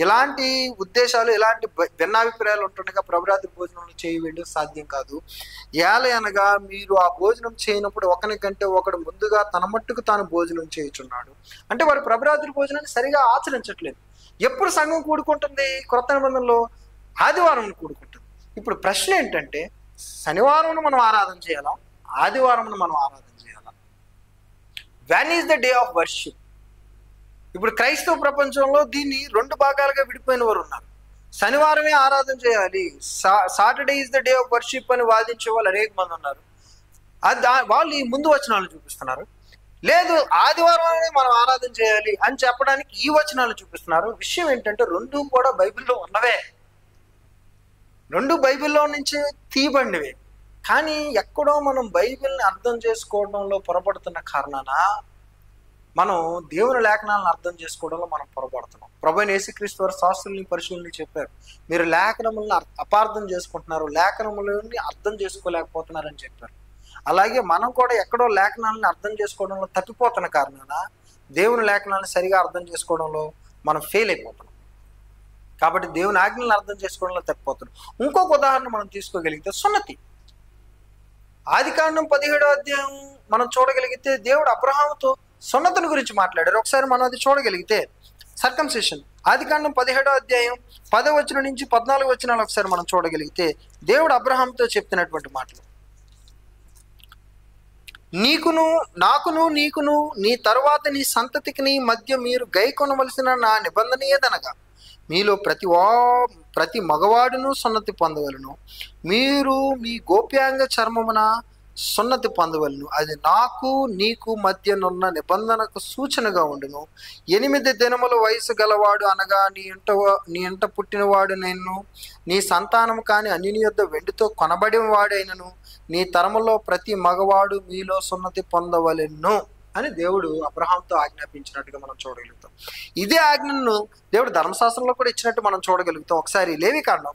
ఇలాంటి ఉద్దేశాలు, ఇలాంటి భిన్నాభిప్రాయాలు ఉంటుండగా ప్రభురాత్రి భోజనం చేయడం సాధ్యం కాదు. అనగా మీరు ఆ భోజనం చేయనప్పుడు ఒకరికంటే ఒకడు ముందుగా తన మట్టుకు తాను భోజనం చేయుచున్నాడు. అంటే వారు ప్రభురాత్రి భోజనాన్ని సరిగా ఆచరించట్లేదు. ఎప్పుడు సంఘం కూడుకుంటుంది? క్రొత్త నిబంధనలో ఆదివారం కూడుకుంటుంది. ఇప్పుడు ప్రశ్న ఏంటంటే, శనివారం మనం ఆరాధన చేయాలా, ఆదివారం మనం ఆరాధన చేయాలా? When is the day of worship? ఇప్పుడు క్రైస్తవ ప్రపంచంలో దీన్ని రెండు భాగాలుగా విడిపోయిన వారు ఉన్నారు. శనివారమే ఆరాధన చేయాలి, Saturday is the day of worship అని వాదించే వాళ్ళు అనేక మంది ఉన్నారు. వాళ్ళు ఈ ముందు వచనాలు చూపిస్తున్నారు. లేదు, ఆదివారమే మనం ఆరాధన చేయాలి అని చెప్పడానికి ఈ వచనాలు చూపిస్తున్నారు. విషయం ఏంటంటే రెండు కూడా బైబిల్లో ఉన్నవే, రెండు బైబిల్లో నుంచి తీయబడినవే. కానీ ఎక్కడో మనం బైబిల్ని అర్థం చేసుకోవడంలో పొరపడుతున్న కారణాన మనం దేవుని లేఖనాలను అర్థం చేసుకోవడంలో మనం పొరపడుతున్నాం. ప్రభువైన యేసుక్రీస్తు వారు శాస్త్రుల్ని పరిశీలనని చెప్పారు, మీరు లేఖనములను అపార్థం చేసుకుంటున్నారు, లేఖనములని అర్థం చేసుకోలేకపోతున్నారని చెప్పారు. అలాగే మనం కూడా ఎక్కడో లేఖనాలను అర్థం చేసుకోవడంలో తప్పిపోతున్న కారణాన దేవుని లేఖనాలను సరిగా అర్థం చేసుకోవడంలో మనం ఫెయిల్ అయిపోతున్నాం. కాబట్టి దేవుని ఆజ్ఞలను అర్థం చేసుకోవడంలో తప్పిపోతున్నాం. ఇంకొక ఉదాహరణ మనం తీసుకోగలిగితే సున్నతి. ఆదికాండం 17వ అధ్యాయం మనం చూడగలిగితే దేవుడు అబ్రహాముతో సున్నతిని గురించి మాట్లాడారు. ఒకసారి మనం అది చూడగలిగితే సర్కంసిషన్ ఆదికాండం 17వ అధ్యాయం 10వ వచనం నుంచి 14వ వచనాలు ఒకసారి మనం చూడగలిగితే దేవుడు అబ్రహాముతో చెప్తున్నటువంటి మాటలు, నీకును నీ తరువాత నీ సంతతికి నీ మధ్య మీరు గైకొనవలసిన నా నిబంధన ఏదనగా, మీలో ప్రతి మగవాడును సున్నతి పొందవలను, మీరు మీ గోప్యాంగ చర్మమున సున్నతి పొందవలను, అది నాకు నీకు మధ్యనున్న నిబంధనకు సూచనగా ఉండును. 8 దినముల వయసు గలవాడు అనగా నీ ఇంట పుట్టినవాడు నేను, నీ సంతానము కాని అన్యుని యొద్ద వెండితో కొనబడిన వాడైనను, నీ తరములో ప్రతి మగవాడు మీలో సున్నతి పొందవలెను అని దేవుడు అబ్రహాంతో ఆజ్ఞాపించినట్టుగా మనం చూడగలుగుతాం. ఇదే ఆజ్ఞను దేవుడు ధర్మశాస్త్రంలో కూడా ఇచ్చినట్టు మనం చూడగలుగుతాం. ఒకసారి లేవికాండం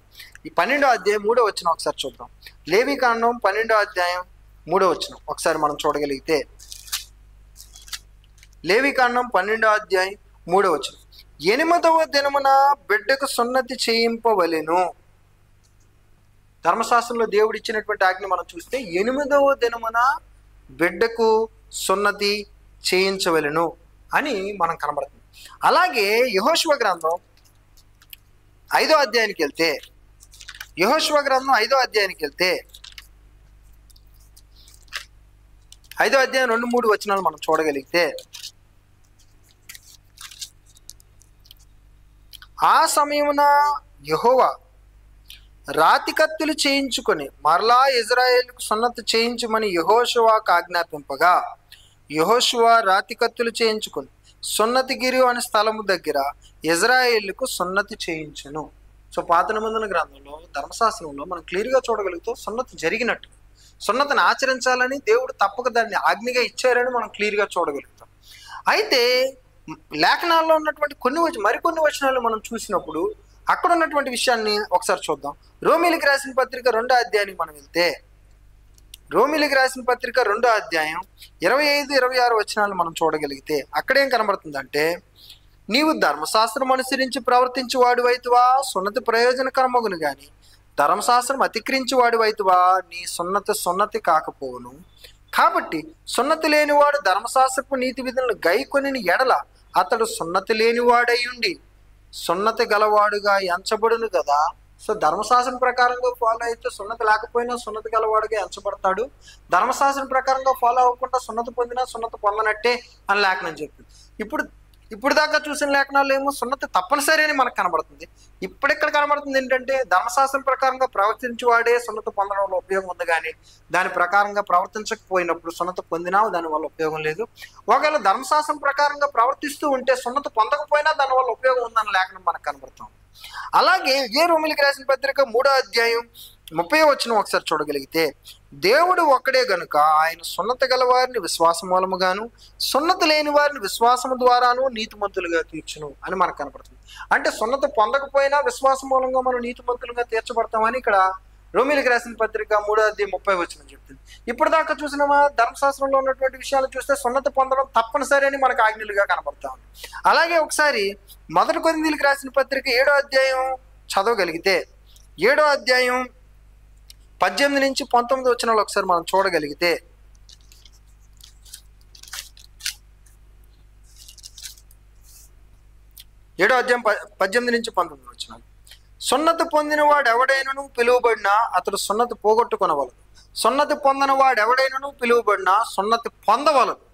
12వ అధ్యాయం 3వ వచనం ఒకసారి చూద్దాం. లేవికాండం 12వ అధ్యాయం 3వ వచనం ఒకసారి మనం చూడగలిగితే, లేవికాండం 12వ అధ్యాయం 3వ వచనం, 8వ దినమున బిడ్డకు సున్నతి చేయింపవలెను. ధర్మశాస్త్రంలో దేవుడు ఇచ్చినటువంటి ఆజ్ఞ మనం చూస్తే 8వ దినమున బిడ్డకు సున్నతి చేయించవలెను అని మనం కనబడుతుంది. అలాగే యెహోషువ గ్రంథం 5వ అధ్యాయానికి వెళ్తే, యెహోషువ గ్రంథం 5వ అధ్యాయానికి వెళ్తే 5వ అధ్యాయం 2-3 వచనాలు మనం చూడగలిగితే, ఆ సమయమున యెహోవా రాతి కత్తులు చేయించుకొని మరలా ఇజ్రాయేలుకు సున్నతి చేయించమని యెహోషువకు ఆజ్ఞాపింపగా, యెహోషువ రాతి కత్తులు చేయించుకొని సున్నతిగిరి అనే స్థలము దగ్గర ఇజ్రాయేలుకు సున్నతి చేయించును. సో పాత నిబంధన గ్రంథంలో, ధర్మశాస్త్రంలో మనం క్లియర్గా చూడగలుగుతాం సున్నతి జరిగినట్టు. సున్నతిని ఆచరించాలని దేవుడు తప్పక దాన్ని ఆజ్ఞగా ఇచ్చారని మనం క్లియర్గా చూడగలుగుతాం. అయితే లేఖనాల్లో ఉన్నటువంటి మరికొన్ని వచనాలు మనం చూసినప్పుడు అక్కడ ఉన్నటువంటి విషయాన్ని ఒకసారి చూద్దాం. రోమీలికి రాసిన పత్రిక 2వ అధ్యాయానికి మనం వెళ్తే, రోమీలికి రాసిన పత్రిక 2వ అధ్యాయం 25-26 వచనాలు మనం చూడగలిగితే అక్కడేం కనబడుతుందంటే, నీవు ధర్మశాస్త్రం అనుసరించి ప్రవర్తించి వాడివైతువా సున్నతి ప్రయోజనకరమగును గాని ధర్మశాస్త్రం అతిక్రించి వాడివైతువా నీ సున్నతి కాకపోవును. కాబట్టి సున్నతి లేనివాడు ధర్మశాస్త్రపు నీతి విధులను గైకొని ఎడల అతడు సున్నతి లేనివాడయ్యుండి సున్నతి గలవాడుగా ఎంచబడును కదా. సో ధర్మశాస్త్రం ప్రకారంగా ఫాలో అయితే సున్నతి లేకపోయినా సున్నతి గలవాడుగా ఎంచబడతాడు. ధర్మశాస్త్రం ప్రకారంగా ఫాలో అవ్వకుండా సున్నతి పొందినా సున్నతి పొందనట్టే అని లేఖనం చెప్తుంది. ఇప్పుడు దాకా చూసిన లేఖనాలు ఏమో సున్నతి తప్పనిసరి అని మనకు కనబడుతుంది. ఇప్పుడెక్కడ కనబడుతుంది ఏంటంటే, ధర్మశాస్త్రం ప్రకారంగా ప్రవర్తించి వాడే సున్నతి పొందడంలో ఉపయోగం ఉంది, కానీ దాని ప్రకారంగా ప్రవర్తించకపోయినప్పుడు సున్నతి పొందినా దానివల్ల ఉపయోగం లేదు. ఒకవేళ ధర్మశాస్త్రం ప్రకారంగా ప్రవర్తిస్తూ ఉంటే సున్నతి పొందకపోయినా దానివల్ల ఉపయోగం ఉందన్న లేఖనం మనకు కనబడుతుంది. అలాగే రోమీలికి రాసిన పత్రిక 3వ అధ్యాయం 30వ వచనం ఒకసారి చూడగలిగితే, దేవుడు ఒక్కడే గనుక ఆయన సున్నతి గల వారిని విశ్వాస మూలముగాను సున్నతి లేని వారిని విశ్వాసము ద్వారాను నీతిమంతులుగా తీర్చును అని మనకు కనపడుతుంది. అంటే సున్నతి పొందకపోయినా విశ్వాస మూలంగా మనం నీతిమంతులుగా తీర్చబడతామని ఇక్కడ రోమీలికి రాసిన పత్రిక 3వ అధ్యాయం 30వ వచనం చెప్తుంది. ఇప్పుడు దాకా చూసిన ధర్మశాస్త్రంలో ఉన్నటువంటి విషయాలు చూస్తే సున్నతి పొందడం తప్పనిసరి అని మనకు ఆజ్ఞలుగా కనబడతా ఉంది. అలాగే ఒకసారి 1 కొరింథీయులకు రాసిన పత్రిక 7వ అధ్యాయం చదవగలిగితే, 7వ అధ్యాయం 18-19 వచనాలు ఒకసారి మనం చూడగలిగితే, 7వ అధ్యాయం 18-19 వచనాలు, సున్నతి పొందిన వాడు ఎవడైనను పిలువబడినా అతడు సున్నతి పోగొట్టుకొనవలదు, సున్నతి పొందిన వాడు ఎవడైనను పిలువబడినా సున్నతి పొందవలదు.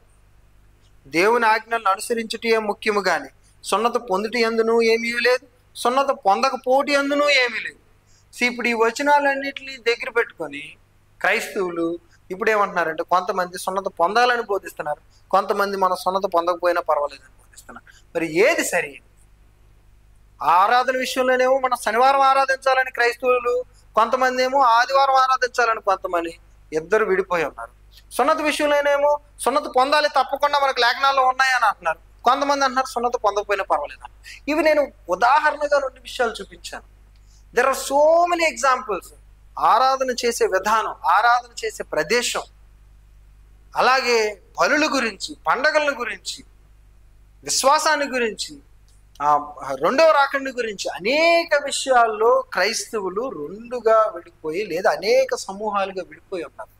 దేవుని ఆజ్ఞలను అనుసరించుటే ముఖ్యము గాని సున్నతి పొందుట యందును ఏమీ లేదు, సున్నతి పొందకపోటి యందును ఏమీ లేదు. ఇప్పుడు ఈ వచనాలన్నింటినీ దగ్గర పెట్టుకొని క్రైస్తవులు ఇప్పుడు ఏమంటున్నారంటే, కొంతమంది సున్నతి పొందాలని బోధిస్తున్నారు, కొంతమంది మనం సున్నతి పొందకపోయినా పర్వాలేదని బోధిస్తున్నారు. మరి ఏది సరి? ఆరాధన విషయంలోనేమో మనం శనివారం ఆరాధించాలని క్రైస్తవులు, కొంతమంది ఏమో ఆదివారం ఆరాధించాలని కొంతమంది, ఇద్దరు విడిపోయి ఉన్నారు. సున్నతి విషయంలోనేమో సున్నతి పొందాలి తప్పకుండా మనకు లేఖనాల్లో ఉన్నాయని అంటున్నారు, కొంతమంది అంటున్నారు సున్నతి పొందకపోయినా పర్వాలేదు. ఇవి నేను ఉదాహరణగా 2 విషయాలు చూపించాను. There are so many examples. ఆరాధన చేసే విధానం, ఆరాధన చేసే ప్రదేశం, అలాగే బలుల గురించి, పండగల గురించి, విశ్వాసాన్ని గురించి, రెండవ రాకడ గురించి అనేక విషయాల్లో క్రైస్తవులు 2గా విడిపోయి లేదా అనేక సమూహాలుగా విడిపోయి ఉన్నారు.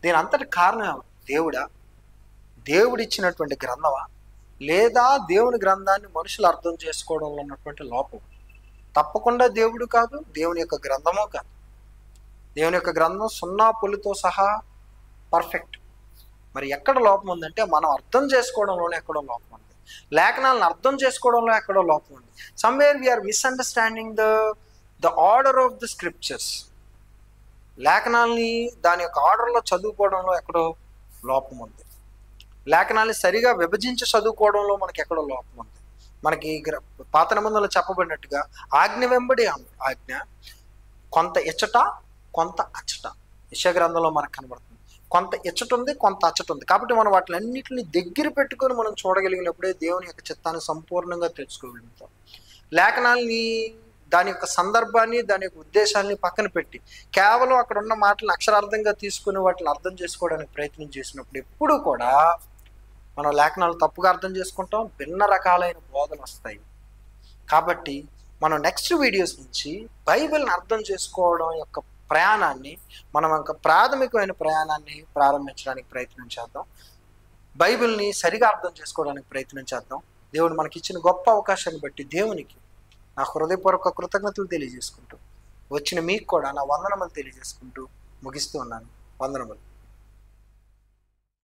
దీని అంతటి కారణం దేవుడా, దేవుడిచ్చినటువంటి గ్రంథమా, లేదా దేవుని గ్రంథాన్ని మనుషులు అర్థం చేసుకోవడంలో ఉన్నటువంటి లోపం? తప్పకుండా దేవుడు కాదు, దేవుని యొక్క గ్రంథమో కాదు. దేవుని యొక్క గ్రంథం 0 పొల్లుతో సహా పర్ఫెక్ట్. మరి ఎక్కడ లోపం ఉందంటే మనం అర్థం చేసుకోవడంలోనే ఎక్కడో లోపం ఉంది, లేఖనాలను అర్థం చేసుకోవడంలో ఎక్కడో లోపం ఉంది. Somewhere we are misunderstanding the order of the scriptures. లేఖనాల్ని దాని యొక్క ఆర్డర్లో చదువుకోవడంలో ఎక్కడో లోపం ఉంది. లేఖనాల్ని సరిగా విభజించి చదువుకోవడంలో మనకి ఎక్కడో లోపం ఉంది. మనకి పాత నిబంధనలో చెప్పబడినట్టుగా ఆజ్ఞ వెంబడి ఆజ్ఞ, కొంత ఇచ్చట కొంత అచ్చట. యెషయా గ్రంథంలో మనకు కనబడుతుంది. కొంత ఇచ్చట ఉంది, కొంత అచ్చట ఉంది. కాబట్టి మనం వాటిలన్నింటినీ దగ్గర పెట్టుకొని మనం చూడగలిగినప్పుడే దేవుని యొక్క చిత్తాన్ని సంపూర్ణంగా తెలుసుకోగలుగుతాం. లేఖనాల్ని దాని యొక్క సందర్భాన్ని, దాని యొక్క ఉద్దేశాన్ని పక్కన పెట్టి కేవలం అక్కడ ఉన్న మాటలను అక్షరార్థంగా తీసుకుని వాటిని అర్థం చేసుకోవడానికి ప్రయత్నం చేసినప్పుడు ఎప్పుడూ కూడా మనం లేఖనాలు తప్పుగా అర్థం చేసుకుంటాం, భిన్న రకాలైన బోధలు వస్తాయి. కాబట్టి మనం నెక్స్ట్ వీడియోస్ నుంచి బైబిల్ని అర్థం చేసుకోవడం యొక్క ప్రయాణాన్ని, మనం ఒక ప్రాథమికమైన ప్రయాణాన్ని ప్రారంభించడానికి ప్రయత్నం చేద్దాం. బైబిల్ని సరిగా అర్థం చేసుకోవడానికి ప్రయత్నం చేద్దాం. దేవుడు మనకిచ్చిన గొప్ప అవకాశాన్ని బట్టి దేవునికి నా హృదయపూర్వక కృతజ్ఞతలు తెలియజేసుకుంటూ, వచ్చిన మీకు కూడా నా వందనములు తెలియజేసుకుంటూ ముగిస్తూ ఉన్నాను. వందనములు.